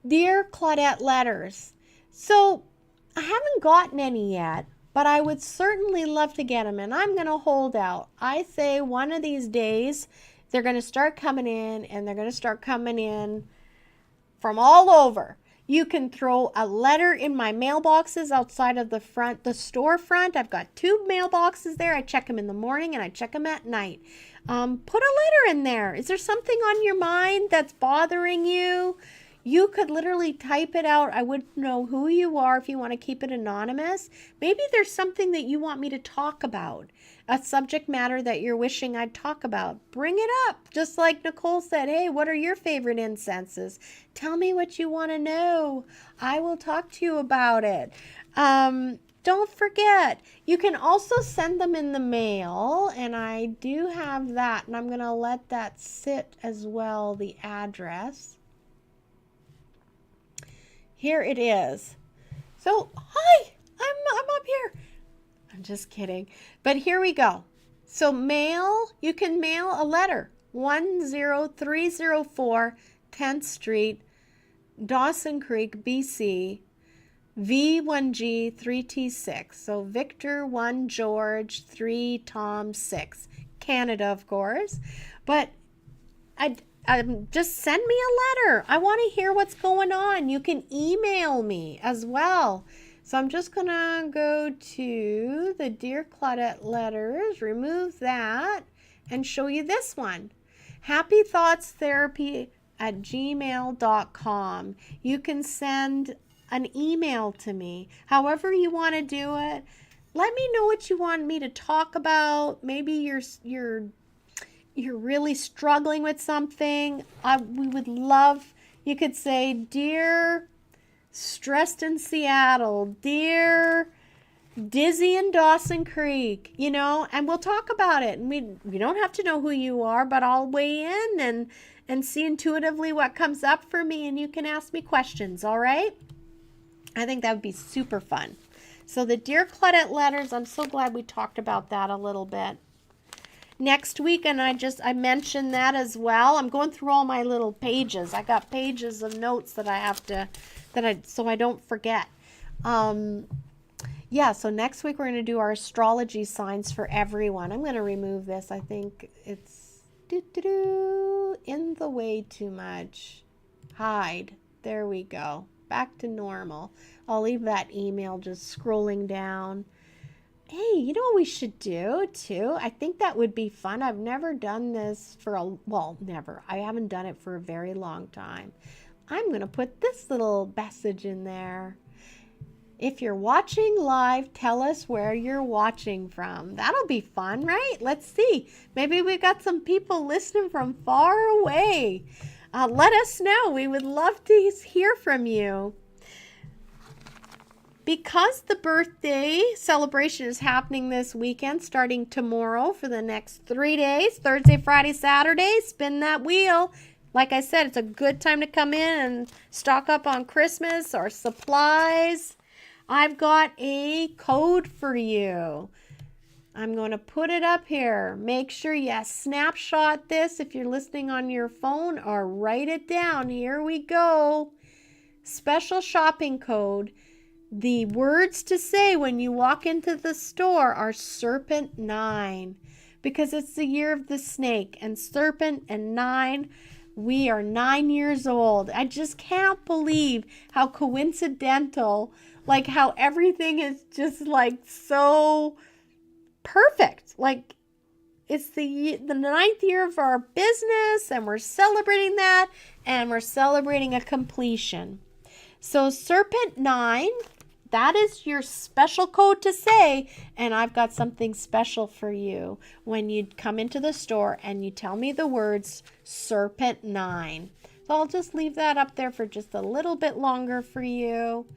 Speaker 2: Dear Claudette letters. So I haven't gotten any yet, but I would certainly love to get them and I'm going to hold out. I say one of these days they're going to start coming in, and they're going to start coming in from all over. You can throw a letter in my mailboxes outside of the storefront. I've got 2 mailboxes there. I check them in the morning and I check them at night. Put a letter in there. Is there something on your mind that's bothering you? You could literally type it out. I wouldn't know who you are if you want to keep it anonymous. Maybe there's something that you want me to talk about, a subject matter that you're wishing I'd talk about. Bring it up. Just like Nicole said, hey, what are your favorite incenses? Tell me what you want to know. I will talk to you about it. Don't forget, you can also send them in the mail, and I do have that, and I'm going to let that sit as well, the address. Here it is. So, hi, I'm up here. I'm just kidding. But here we go. So mail, you can mail a letter. 10304 10th Street, Dawson Creek, BC, V1G 3T6. So Victor 1 George 3 Tom 6. Canada, of course. But just send me a letter. I want to hear what's going on. You can email me as well. So I'm just going to go to the Dear Claudette letters, remove that, and show you this one. happythoughtstherapy@gmail.com. You can send an email to me. However you want to do it. Let me know what you want me to talk about. Maybe you're really struggling with something. We would love, you could say, Dear Stressed in Seattle, Dear Dizzy in Dawson Creek, and we'll talk about it. And we don't have to know who you are, but I'll weigh in and see intuitively what comes up for me, and you can ask me questions, all right? I think that would be super fun. So the Dear Claudette letters, I'm so glad we talked about that a little bit. Next week, and I mentioned that as well. I'm going through all my little pages. I got pages of notes that I have to, so I don't forget. Yeah, so next week we're going to do our astrology signs for everyone. I'm going to remove this. I think it's in the way too much. Hide. There we go. Back to normal. I'll leave that email just scrolling down. Hey, you know what we should do too? I think that would be fun. I've never done this never. I haven't done it for a very long time. I'm going to put this little message in there. If you're watching live, tell us where you're watching from. That'll be fun, right? Let's see. Maybe we got some people listening from far away. Let us know. We would love to hear from you. Because the birthday celebration is happening this weekend, starting tomorrow for the next 3 days, Thursday, Friday, Saturday, spin that wheel. Like I said, it's a good time to come in and stock up on Christmas or supplies. I've got a code for you. I'm going to put it up here. Make sure you snapshot this if you're listening on your phone, or write it down. Here we go. Special shopping code. The words to say when you walk into the store are Serpent 9, because it's the year of the snake, and Serpent and 9, we are 9 years old. I just can't believe how coincidental, like how everything is just like so perfect. Like it's the 9th year of our business, and we're celebrating that, and we're celebrating a completion. So Serpent 9, that is your special code to say, and I've got something special for you when you come into the store and you tell me the words Serpent 9. So I'll just leave that up there for just a little bit longer for you.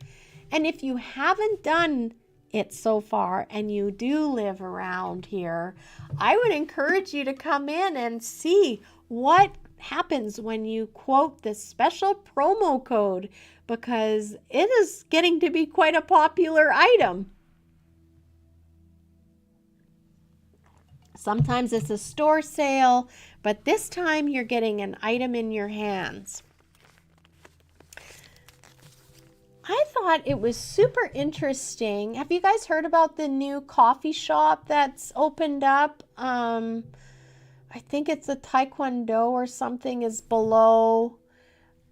Speaker 2: And if you haven't done it so far and you do live around here, I would encourage you to come in and see what happens when you quote this special promo code, because it is getting to be quite a popular item. Sometimes it's a store sale, but this time you're getting an item in your hands. I thought it was super interesting. Have you guys heard about the new coffee shop that's opened up I think it's a Taekwondo or something is below.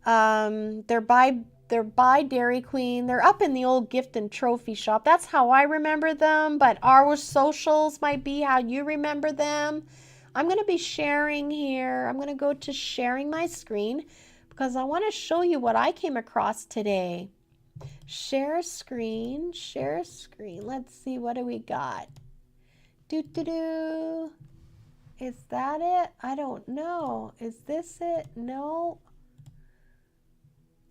Speaker 2: They're by Dairy Queen. They're up in the old gift and trophy shop. That's how I remember them, but our socials might be how you remember them. I'm going to be sharing here. I'm going to go to sharing my screen because I want to show you what I came across today. Share screen, share screen. Let's see, what do we got? Do. Is that it? I don't know. Is this it? No.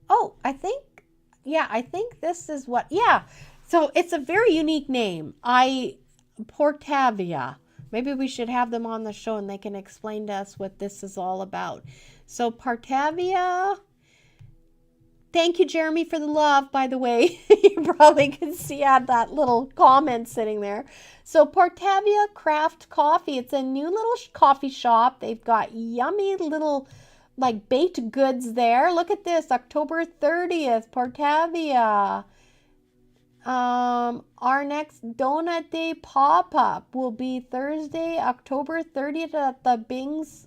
Speaker 2: Oh, I think this is what, yeah. So it's a very unique name. Portavia. Maybe we should have them on the show and they can explain to us what this is all about. So Portavia. Thank you, Jeremy, for the love, by the way. You probably can see I had that little comment sitting there. So Portavia Craft Coffee. It's a new little coffee shop. They've got yummy little like baked goods there. Look at this, October 30th, Portavia. Our next Donut Day pop-up will be Thursday, October 30th at the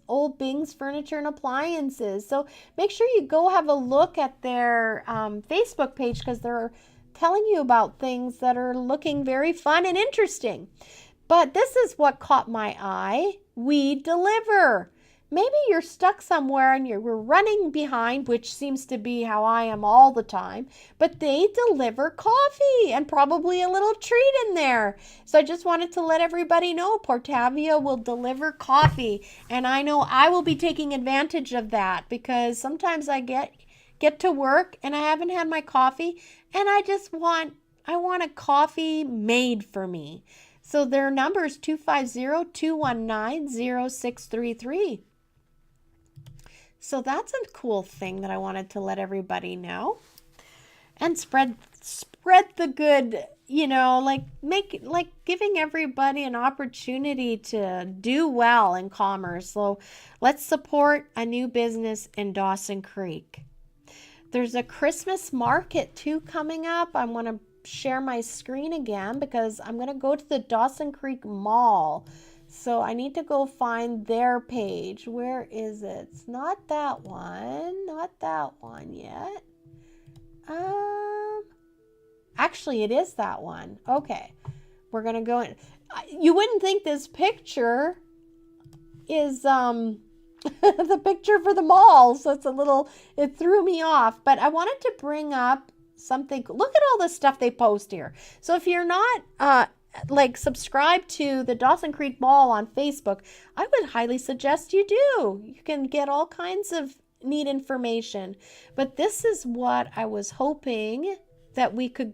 Speaker 2: Old Bing's Furniture and Appliances. So make sure you go have a look at their Facebook page because they're telling you about things that are looking very fun and interesting. But this is what caught my eye. We deliver. Maybe you're stuck somewhere and you're running behind, which seems to be how I am all the time, but they deliver coffee and probably a little treat in there. So I just wanted to let everybody know Portavia will deliver coffee, and I know I will be taking advantage of that because sometimes I get to work and I haven't had my coffee and I want a coffee made for me. So their number is 250-219-0633. So that's a cool thing that I wanted to let everybody know. And spread the good, like giving everybody an opportunity to do well in commerce. So let's support a new business in Dawson Creek. There's a Christmas market too coming up. I want to share my screen again because I'm going to go to the Dawson Creek Mall. So I need to go find their page. Where is it? It's not that one. Not that one yet. Actually, it is that one. Okay. We're going to go in. You wouldn't think this picture is the picture for the mall. So it threw me off. But I wanted to bring up something. Look at all the stuff they post here. So if you're not subscribe to the Dawson Creek Mall on Facebook, I would highly suggest you do. You can get all kinds of neat information. But this is what I was hoping that we could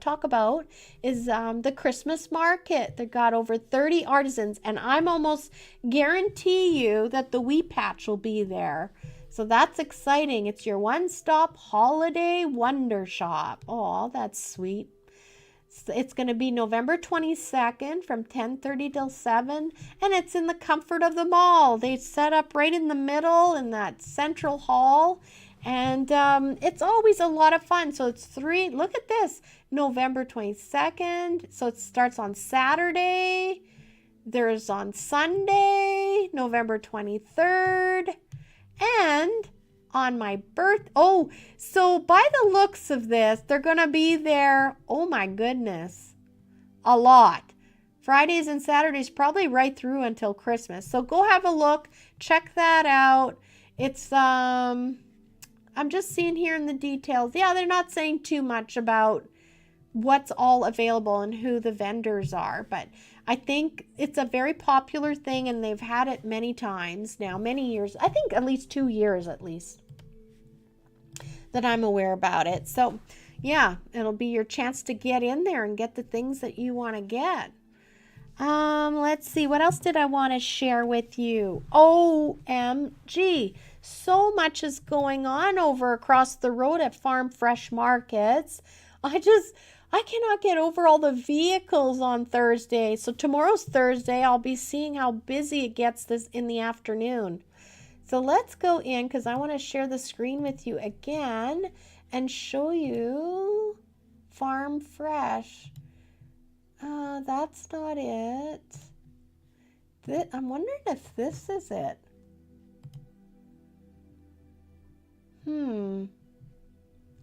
Speaker 2: talk about is the Christmas market. They got over 30 artisans, and I'm almost guarantee you that the Wee Patch will be there. So that's exciting. It's your one-stop holiday wonder shop. Oh, that's sweet. It's going to be November 22nd from 10:30 till 7, and it's in the comfort of the mall. They set up right in the middle in that central hall, and it's always a lot of fun. So it's look at this, November 22nd. So it starts on Saturday. There's on Sunday, November 23rd, and on my so by the looks of this, they're going to be there, oh my goodness, a lot. Fridays and Saturdays, probably right through until Christmas. So go have a look, check that out. It's, I'm just seeing here in the details. Yeah, they're not saying too much about what's all available and who the vendors are, but I think it's a very popular thing and they've had it many times now, many years. I think at least 2 years at least that I'm aware about it. So yeah, it'll be your chance to get in there and get the things that you want to get. Let's see, what else did I want to share with you? OMG, so much is going on over across the road at Farm Fresh Markets. I cannot get over all the vehicles on Thursday. So tomorrow's Thursday. I'll be seeing how busy it gets this in the afternoon. So let's go in because I want to share the screen with you again and show you Farm Fresh. That's not it. I'm wondering if this is it.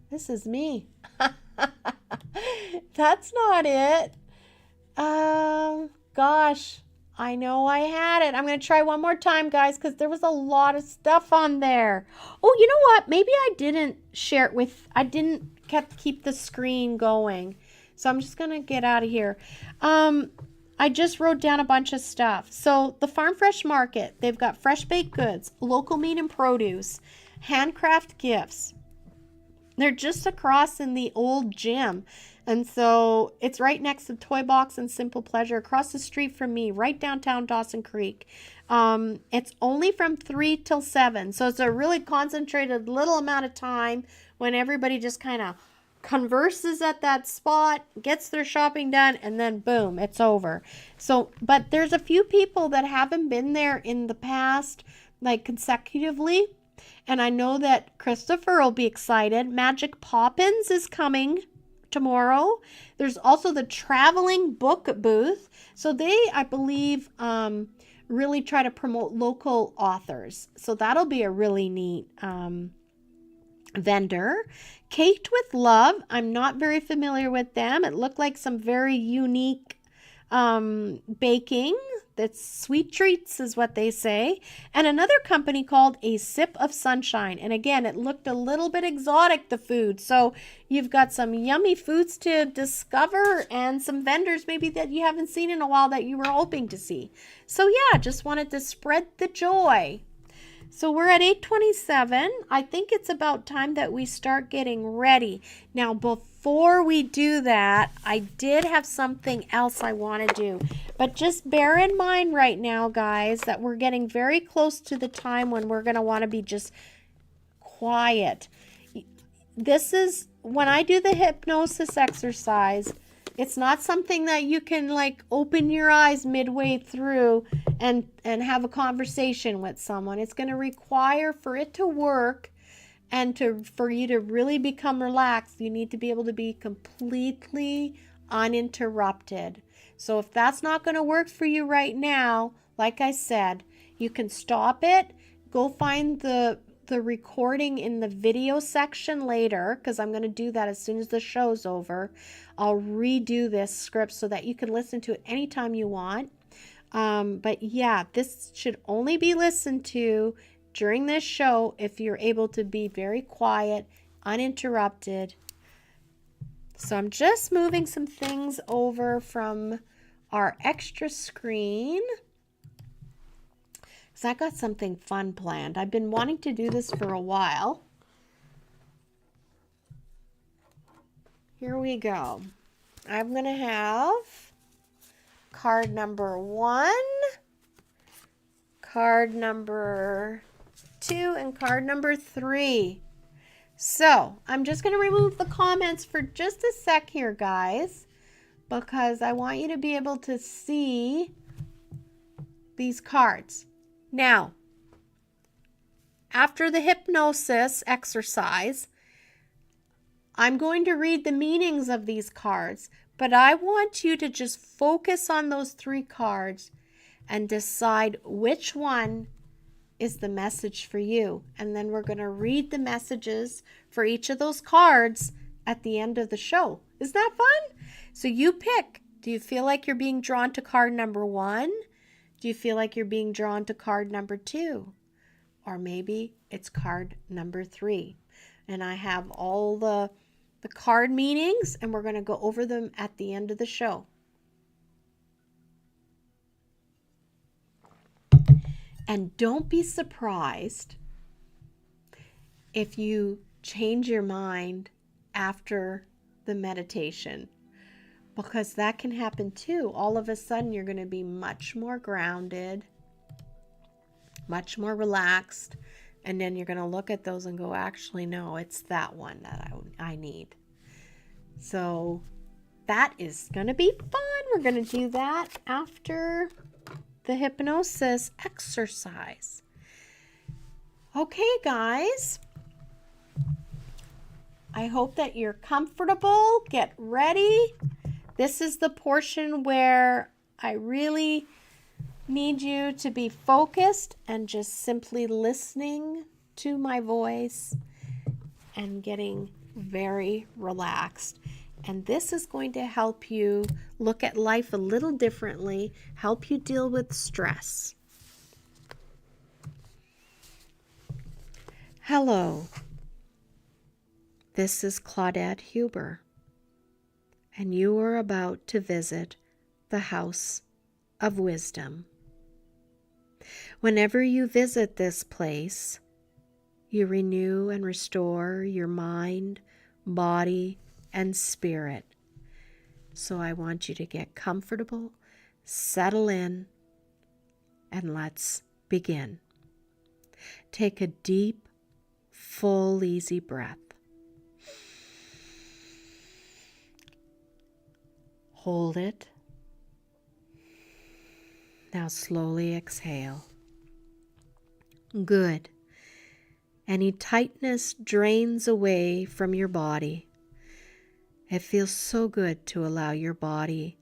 Speaker 2: This is me. That's not it. Gosh, I know I had it. I'm going to try one more time, guys, because there was a lot of stuff on there. Oh, you know what? Maybe I didn't share it with, I didn't keep the screen going. So I'm just going to get out of here. I just wrote down a bunch of stuff. So the Farm Fresh Market, they've got fresh baked goods, local meat and produce, handcraft gifts. They're just across in the old gym. And so it's right next to Toy Box and Simple Pleasure, across the street from me, right downtown Dawson Creek. It's only from 3 till 7. So it's a really concentrated little amount of time when everybody just kind of converses at that spot, gets their shopping done, and then boom, it's over. So, but there's a few people that haven't been there in the past, like consecutively. And I know that Christopher will be excited. Magic Poppins is coming tomorrow. There's also the traveling book booth. So they, I believe, really try to promote local authors. So that'll be a really neat vendor. Caked with Love. I'm not very familiar with them. It looked like some very unique baking. That's sweet treats is what they say. And another company called A Sip of Sunshine. And again, it looked a little bit exotic, the food. So you've got some yummy foods to discover and some vendors maybe that you haven't seen in a while that you were hoping to see. So yeah, just wanted to spread the joy. So we're at 8:27. I think it's about time that we start getting ready. Now, before we do that, I did have something else I want to do. But just bear in mind right now, guys, that we're getting very close to the time when we're going to want to be just quiet. This is when I do the hypnosis exercise. It's not something that you can like open your eyes midway through and have a conversation with someone. It's going to require, for it to work and for you to really become relaxed, you need to be able to be completely uninterrupted. So if that's not going to work for you right now, like I said, you can stop it, go find the recording in the video section later, because I'm going to do that as soon as the show's over. I'll redo this script so that you can listen to it anytime you want. But yeah, this should only be listened to during this show if you're able to be very quiet, uninterrupted. So I'm just moving some things over from our extra screen. So I got something fun planned. I've been wanting to do this for a while. Here we go. I'm going to have card number 1, card number 2, and card number 3. So I'm just going to remove the comments for just a sec here, guys, because I want you to be able to see these cards. Now, after the hypnosis exercise, I'm going to read the meanings of these cards, but I want you to just focus on those 3 cards and decide which one is the message for you. And then we're going to read the messages for each of those cards at the end of the show. Isn't that fun? So you pick. Do you feel like you're being drawn to card number 1? Do you feel like you're being drawn to card number 2? Or maybe it's card number 3. And I have all the card meanings, and we're going to go over them at the end of the show. And don't be surprised if you change your mind after the meditation, because that can happen too. All of a sudden, you're going to be much more grounded, much more relaxed, and then you're going to look at those and go, actually, no, it's that one that I need. So that is going to be fun. We're going to do that after the hypnosis exercise. Okay, guys. I hope that you're comfortable. Get ready. This is the portion where I really need you to be focused and just simply listening to my voice and getting very relaxed. And this is going to help you look at life a little differently, help you deal with stress. Hello, this is Claudette Huber, and you are about to visit the House of Wisdom. Whenever you visit this place, you renew and restore your mind, body, and spirit. So I want you to get comfortable, settle in, and let's begin. Take a deep, full, easy breath. Hold it. Now slowly exhale. Good. Any tightness drains away from your body. It feels so good to allow your body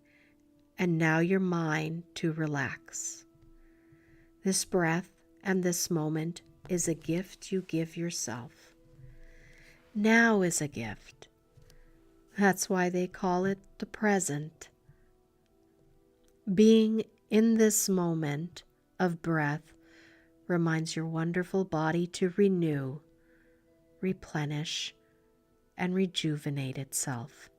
Speaker 2: and now your mind to relax. This breath and this moment is a gift you give yourself. Now is a gift. That's why they call it the present. Being in this moment of breath reminds your wonderful body to renew, replenish, and rejuvenate itself.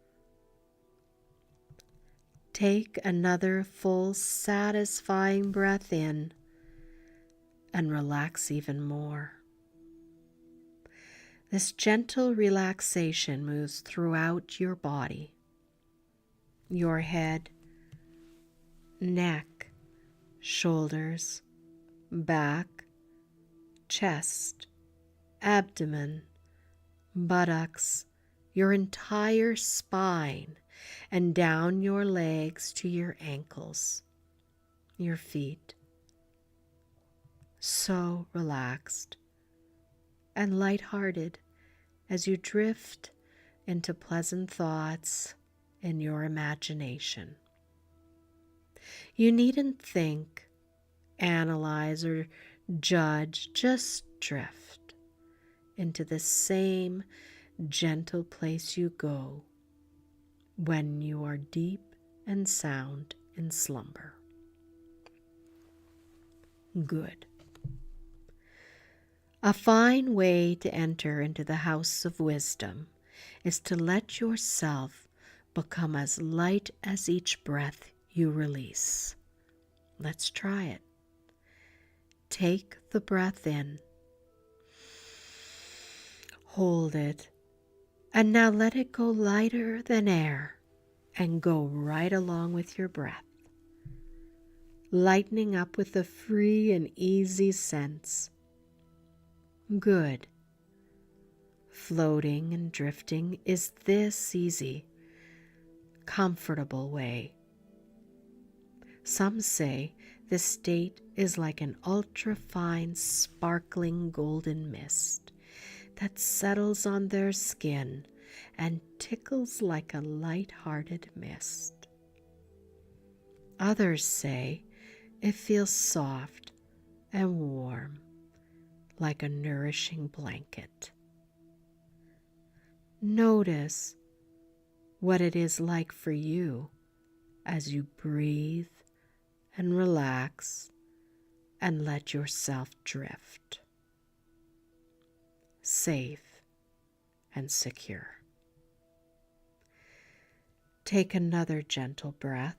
Speaker 2: Take another full, satisfying breath in and relax even more. This gentle relaxation moves throughout your body, your head, neck, shoulders, back, chest, abdomen, buttocks, your entire spine, and down your legs to your ankles, your feet. So relaxed and lighthearted as you drift into pleasant thoughts in your imagination. You needn't think, analyze, or judge, just drift into the same gentle place you go when you are deep and sound in slumber. Good. A fine way to enter into the House of Wisdom is to let yourself become as light as each breath you release. Let's try it. Take the breath in. Hold it. And now let it go lighter than air and go right along with your breath, lightening up with a free and easy sense. Good. Floating and drifting is this easy, comfortable way. Some say this state is like an ultra-fine, sparkling golden mist that settles on their skin and tickles like a light-hearted mist. Others say it feels soft and warm, like a nourishing blanket. Notice what it is like for you as you breathe and relax and let yourself drift. Safe and secure. Take another gentle breath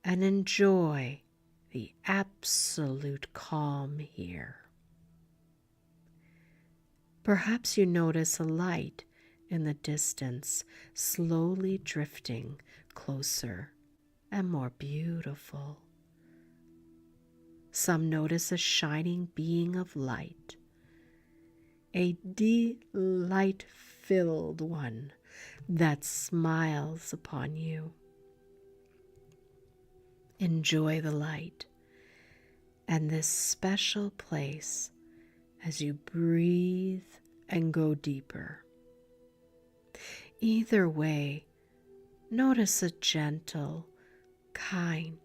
Speaker 2: and enjoy the absolute calm here. Perhaps you notice a light in the distance, slowly drifting closer and more beautiful. Some notice a shining being of light, a delight-filled one that smiles upon you. Enjoy the light and this special place as you breathe and go deeper. Either way, notice a gentle, kind,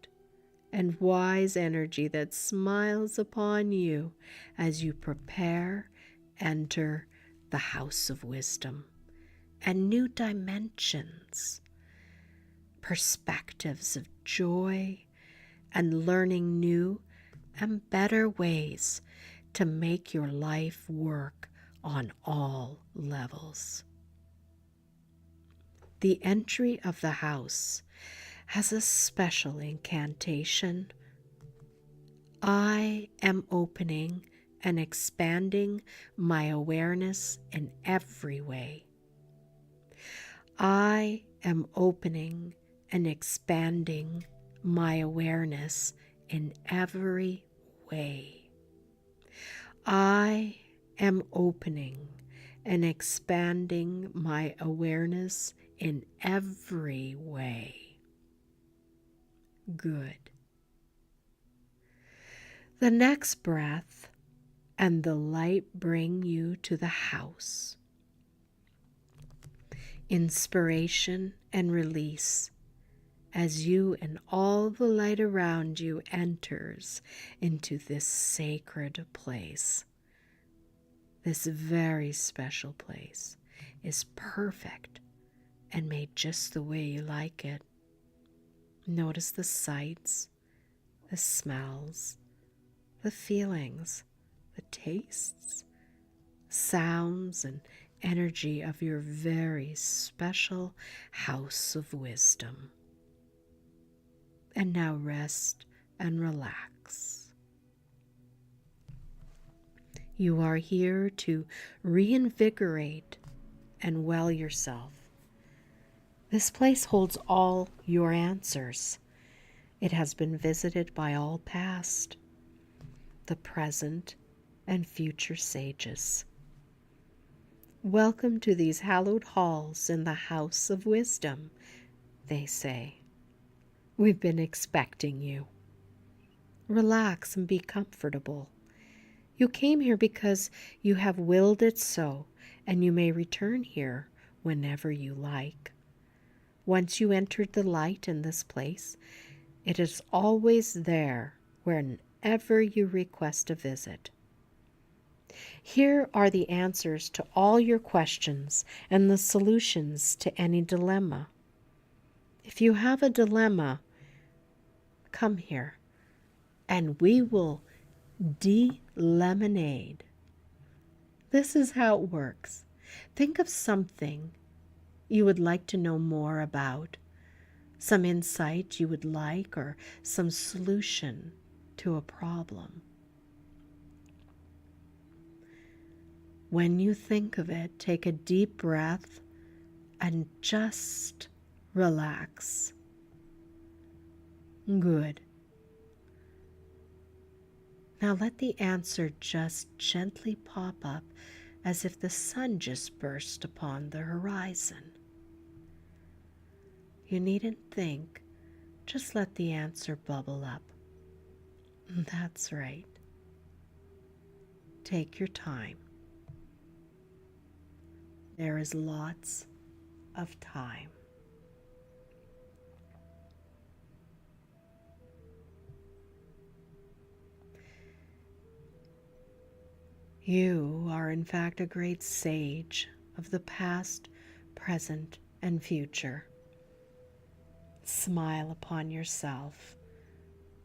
Speaker 2: and wise energy that smiles upon you as you enter the house of wisdom and new dimensions, perspectives of joy, and learning new and better ways to make your life work on all levels. The entry of the house has a special incantation. I am opening and expanding my awareness in every way. I am opening and expanding my awareness in every way. I am opening and expanding my awareness in every way. Good. The next breath and the light bring you to the house. Inspiration and release as you and all the light around you enters into this sacred place. This very special place is perfect and made just the way you like it. Notice the sights, the smells, the feelings, the tastes, sounds, and energy of your very special house of wisdom. And now rest and relax. You are here to reinvigorate and well yourself. This place holds all your answers. It has been visited by all past, the present, and future sages. Welcome to these hallowed halls in the house of wisdom, they say. We've been expecting you. Relax and be comfortable. You came here because you have willed it so, and you may return here whenever you like. Once you entered the light in this place, it is always there whenever you request a visit. Here are the answers to all your questions and the solutions to any dilemma. If you have a dilemma, come here and we will de-lemonade. This is how it works. Think of something you would like to know more about, some insight you would like, or some solution to a problem. When you think of it, take a deep breath and just relax. Good. Now let the answer just gently pop up as if the sun just burst upon the horizon. You needn't think, just let the answer bubble up. That's right. Take your time. There is lots of time. You are in fact a great sage of the past, present, and future. Smile upon yourself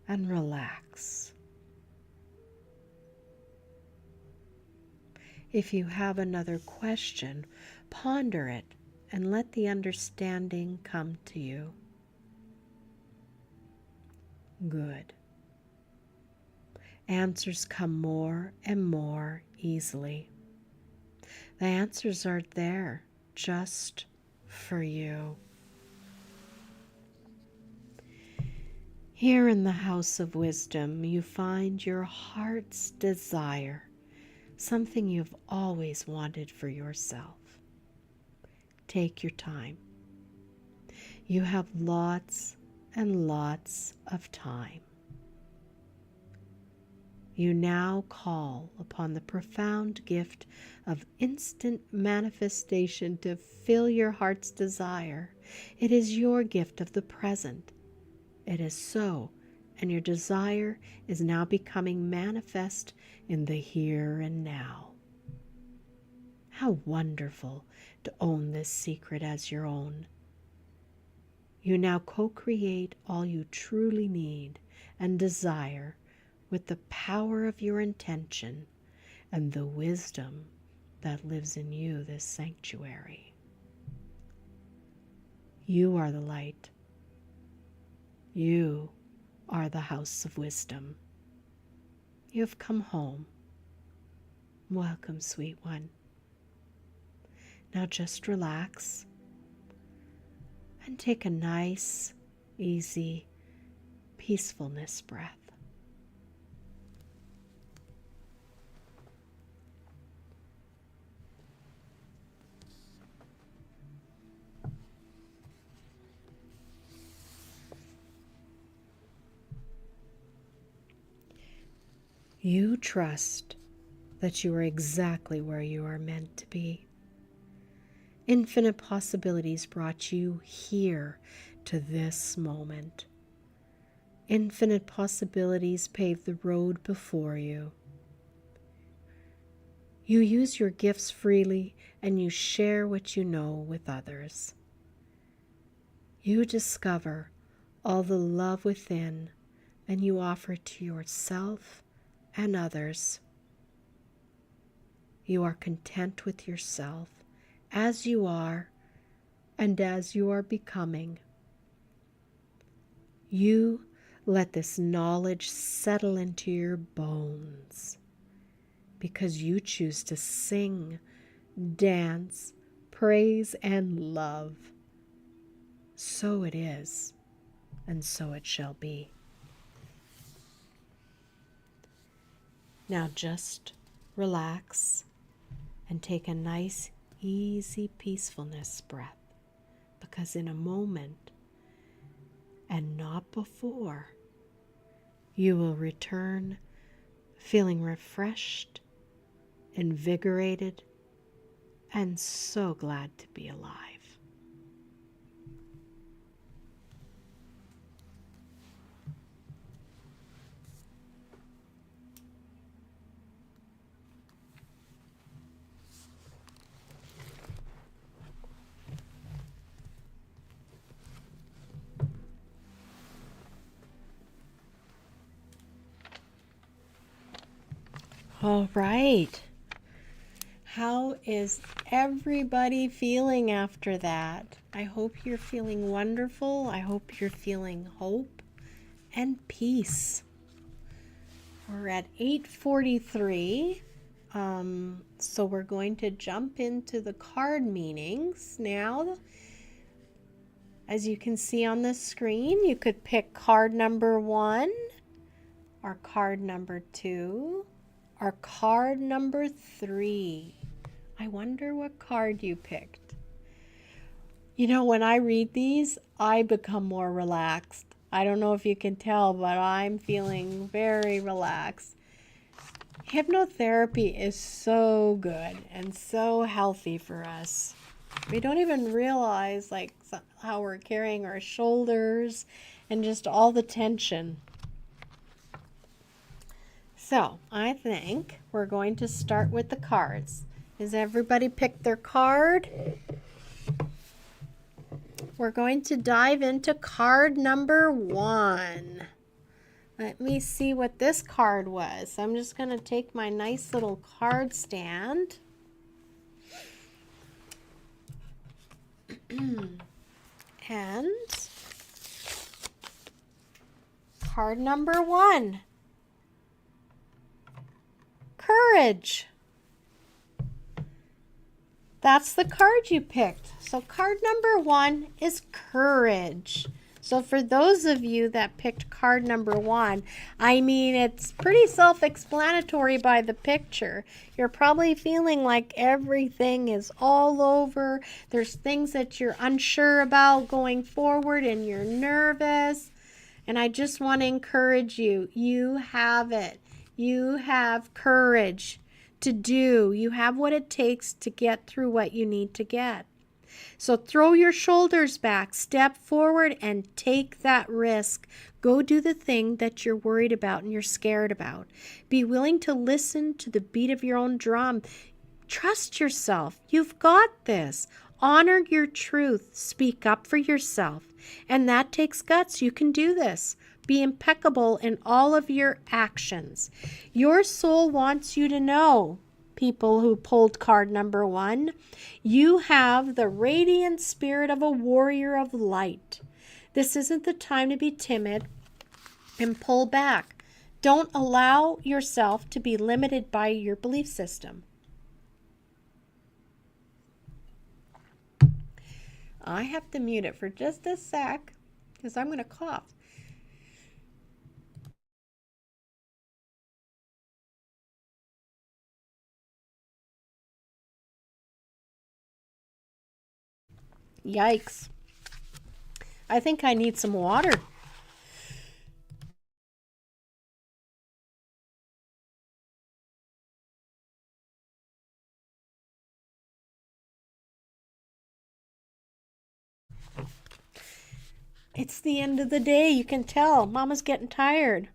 Speaker 2: and relax. If you have another question, ponder it and let the understanding come to you. Good. Answers come more and more easily. The answers are there just for you. Here in the house of wisdom, you find your heart's desire, something you've always wanted for yourself. Take your time. You have lots and lots of time. You now call upon the profound gift of instant manifestation to fill your heart's desire. It is your gift of the present. It is so, and your desire is now becoming manifest in the here and now. How wonderful to own this secret as your own. You now co-create all you truly need and desire with the power of your intention and the wisdom that lives in you, this sanctuary. You are the light. You are the house of wisdom. You have come home. Welcome, sweet one. Now just relax and take a nice, easy, peacefulness breath. You trust that you are exactly where you are meant to be. Infinite possibilities brought you here to this moment. Infinite possibilities paved the road before you. You use your gifts freely and you share what you know with others. You discover all the love within and you offer it to yourself and others. You are content with yourself as you are and as you are becoming. You let this knowledge settle into your bones because you choose to sing, dance, praise, and love. So it is, and so it shall be. Now just relax and take a nice, easy peacefulness breath, because in a moment, and not before, you will return feeling refreshed, invigorated, and so glad to be alive. All right. How is everybody feeling after that? I hope you're feeling wonderful. I hope you're feeling hope and peace. We're at 8:43. So we're going to jump into the card meanings now. As you can see on the screen, you could pick card number 1 or card number 2. Or card number 3. I wonder what card you picked. You know, when I read these, I become more relaxed. I don't know if you can tell, but I'm feeling very relaxed. Hypnotherapy is so good and so healthy for us. We don't even realize like how we're carrying our shoulders and just all the tension. So, I think we're going to start with the cards. Has everybody picked their card? We're going to dive into card number 1. Let me see what this card was. I'm just going to take my nice little card stand. And card number 1. Courage. That's the card you picked. So card number 1 is courage. So for those of you that picked card number 1, I mean, it's pretty self-explanatory by the picture. You're probably feeling like everything is all over. There's things that you're unsure about going forward and you're nervous. And I just want to encourage you. You have it. You have courage to do. You have what it takes to get through what you need to get. So throw your shoulders back, step forward, and take that risk. Go do the thing that you're worried about and you're scared about. Be willing to listen to the beat of your own drum. Trust yourself. You've got this. Honor your truth. Speak up for yourself. And that takes guts. You can do this. Be impeccable in all of your actions. Your soul wants you to know, people who pulled card number 1, you have the radiant spirit of a warrior of light. This isn't the time to be timid and pull back. Don't allow yourself to be limited by your belief system. I have to mute it for just a sec because I'm going to cough. Yikes. I think I need some water. It's the end of the day. You can tell. Mama's getting tired.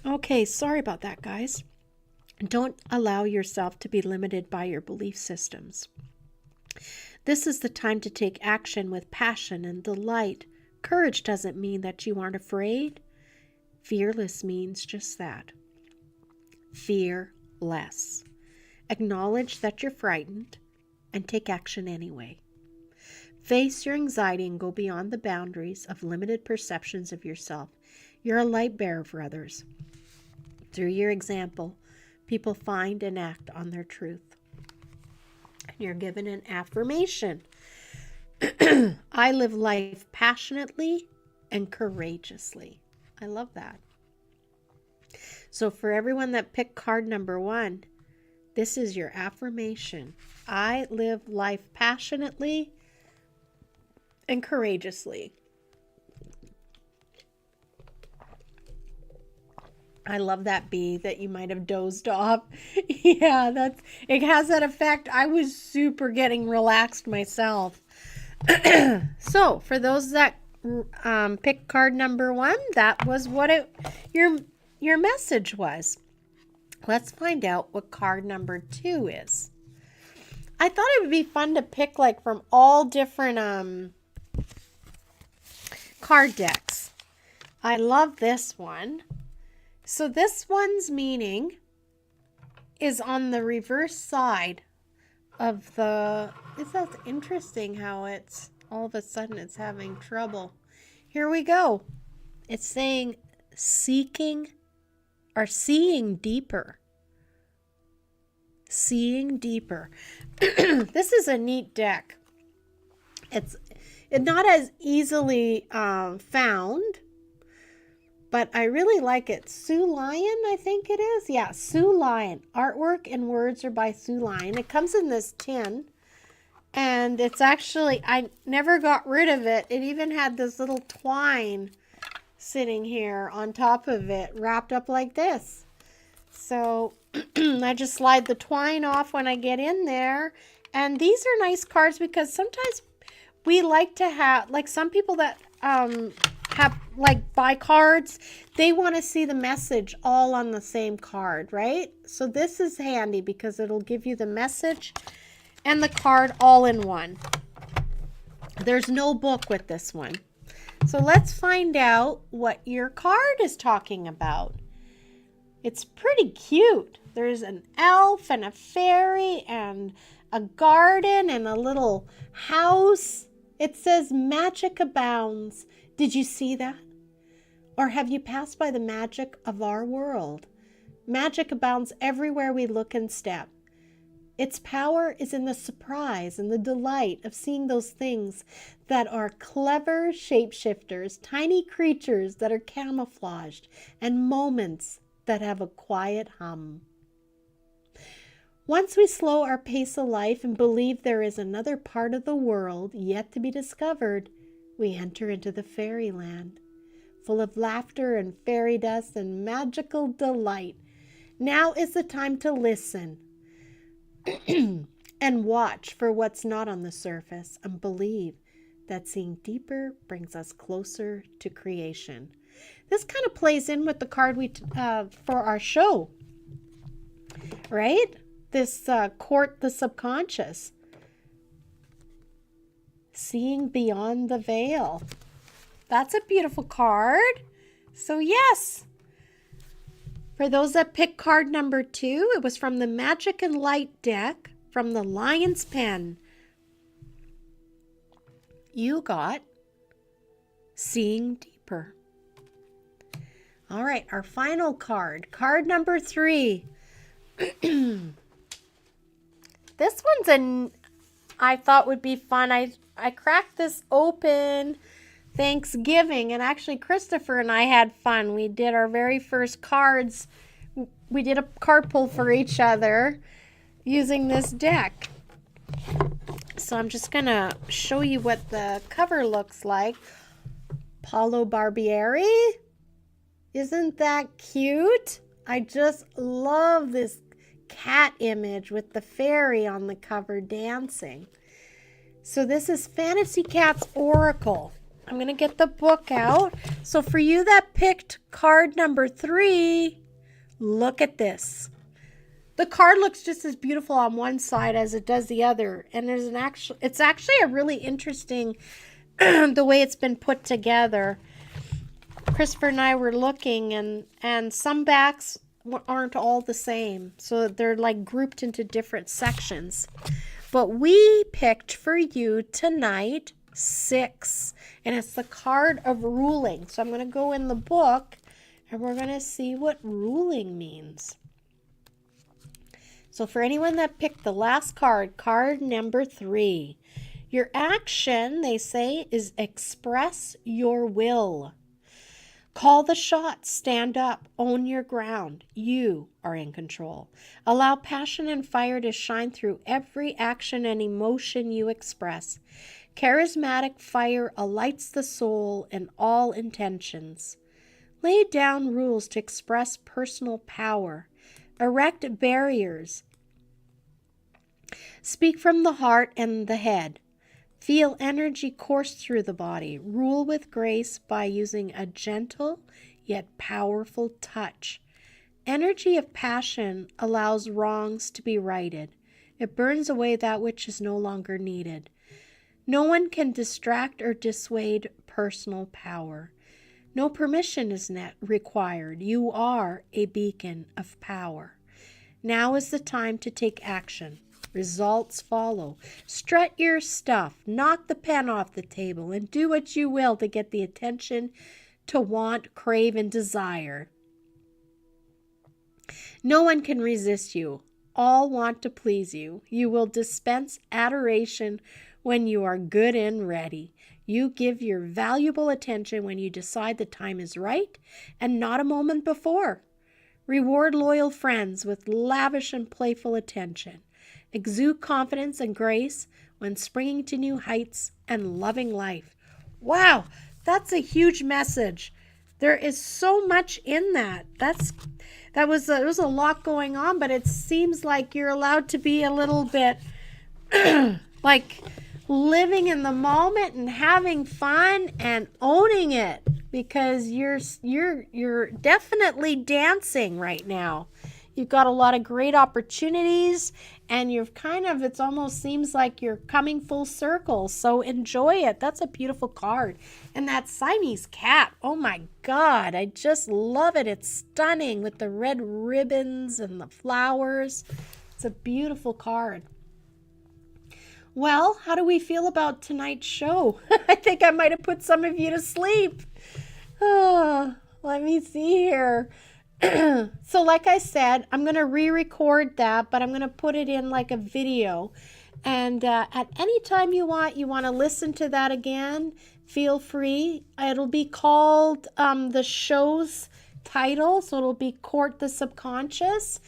Speaker 2: Okay, sorry about that, guys. Don't allow yourself to be limited by your belief systems. This is the time to take action with passion and delight. Courage doesn't mean that you aren't afraid. Fearless means just that. Fearless. Acknowledge that you're frightened and take action anyway. Face your anxiety and go beyond the boundaries of limited perceptions of yourself. You're a light bearer for others. Through your example, people find and act on their truth. And you're given an affirmation. I live life passionately and courageously. I love that. So for everyone that picked card number 1, this is your affirmation. I live life passionately and courageously. I love that bee that you might have dozed off. Yeah, it has that effect. I was super getting relaxed myself. So for those that picked card number 1, that was what your message was. Let's find out what card number 2 is. I thought it would be fun to pick like from all different card decks. I love this one. So this one's meaning is on the reverse side of the... Isn't that interesting how it's all of a sudden it's having trouble? Here we go. It's saying seeking or seeing deeper. Seeing deeper. This is a neat deck. It's not as easily found, but I really like it. Sue Lyon, I think it is. Yeah, Sue Lyon. Artwork and words are by Sue Lyon. It comes in this tin, and it's actually, I never got rid of it. It even had this little twine sitting here on top of it, wrapped up like this. So I just slide the twine off when I get in there. And these are nice cards because sometimes we like to have, like some people that have like buy cards, they want to see the message all on the same card, right? So this is handy because it'll give you the message and the card all in one. There's no book with this one. So let's find out what your card is talking about. It's pretty cute. There's an elf and a fairy and a garden and a little house. It says magic abounds. Did you see that? Or have you passed by the magic of our world? Magic abounds everywhere we look and step. Its power is in the surprise and the delight of seeing those things that are clever shapeshifters, tiny creatures that are camouflaged, and moments that have a quiet hum. Once we slow our pace of life and believe there is another part of the world yet to be discovered, we enter into the fairyland, full of laughter and fairy dust and magical delight. Now is the time to listen. and watch for what's not on the surface, and believe that seeing deeper brings us closer to creation. This kind of plays in with the card we for our show, right? This court the subconscious. Seeing beyond the veil. That's a beautiful card. So yes, for those that picked card number 2, it was from the Magic and Light deck from the Lion's Pen. You got Seeing Deeper. All right, our final card, card number 3. This one's I thought would be fun. I cracked this open Thanksgiving, and actually Christopher and I had fun. We did our very first cards. We did a card pull for each other using this deck. So I'm just going to show you what the cover looks like. Paulo Barbieri. Isn't that cute? I just love this cat image with the fairy on the cover dancing. So this is Fantasy Cat's Oracle. I'm going to get the book out. So for you that picked card number 3, look at this. The card looks just as beautiful on one side as it does the other. And there's it's actually a really interesting the way it's been put together. Christopher and I were looking, and some backs aren't all the same. So they're like grouped into different sections. But we picked for you tonight 6. And it's the card of ruling. So I'm going to go in the book and we're going to see what ruling means. So for anyone that picked the last card, card number 3, your action, they say, is express your will. Call the shots, stand up, own your ground. You are in control. Allow passion and fire to shine through every action and emotion you express. Charismatic fire alights the soul and all intentions. Lay down rules to express personal power. Erect barriers. Speak from the heart and the head. Feel energy course through the body. Rule with grace by using a gentle yet powerful touch. Energy of passion allows wrongs to be righted. It burns away that which is no longer needed. No one can distract or dissuade personal power. No permission is required. You are a beacon of power. Now is the time to take action. Results follow. Strut your stuff, knock the pen off the table, and do what you will to get the attention to want, crave, and desire. No one can resist you. All want to please you. You will dispense adoration when you are good and ready. You give your valuable attention when you decide the time is right and not a moment before. Reward loyal friends with lavish and playful attention. Exude confidence and grace when springing to new heights and loving life. Wow, that's a huge message. There is so much in that. There was a lot going on, but it seems like you're allowed to be a little bit like living in the moment and having fun and owning it, because you're definitely dancing right now. You've got a lot of great opportunities, and it almost seems like you're coming full circle. So enjoy it. That's a beautiful card. And that Siamese cat, oh my God, I just love it. It's stunning with the red ribbons and the flowers. It's a beautiful card. Well, how do we feel about tonight's show? I think I might have put some of you to sleep. Oh, let me see here. So like I said, I'm going to re-record that, but I'm going to put it in like a video. And at any time you want to listen to that again, feel free. It'll be called the show's title, so it'll be Court the Subconscious.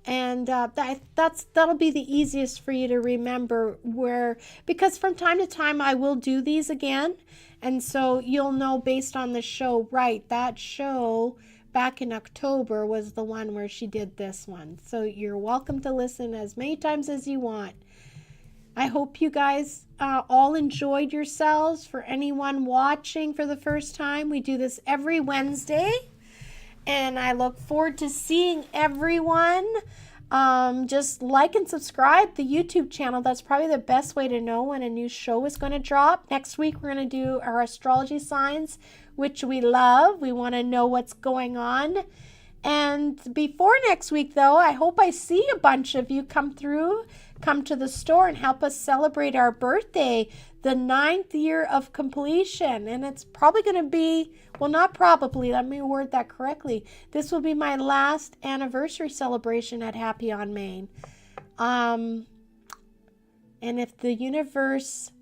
Speaker 2: And that'll be the easiest for you to remember, because from time to time I will do these again. And so you'll know based on the show, right, that show back in October was the one where she did this one. So you're welcome to listen as many times as you want. I hope you guys all enjoyed yourselves. For anyone watching for the first time, we do this every Wednesday. And I look forward to seeing everyone. Just like and subscribe the YouTube channel. That's probably the best way to know when a new show is going to drop. Next week, we're going to do our astrology signs, which we love. We want to know what's going on. And before next week, though, I hope I see a bunch of you come to the store and help us celebrate our birthday, the 9th year of completion. And it's probably going to be, well, not probably, let me word that correctly. This will be my last anniversary celebration at Happy on Main. And if the universe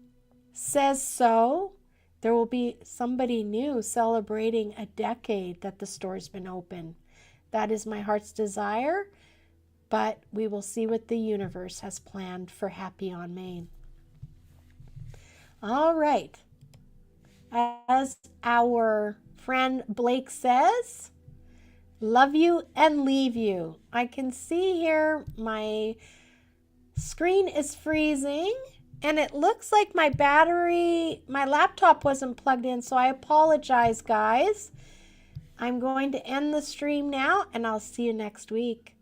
Speaker 2: says so, there will be somebody new celebrating a decade that the store's been open. That is my heart's desire, but we will see what the universe has planned for Happy on Main. All right. As our friend Blake says, love you and leave you. I can see here my screen is freezing and it looks like my laptop wasn't plugged in, so I apologize, guys. I'm going to end the stream now and I'll see you next week.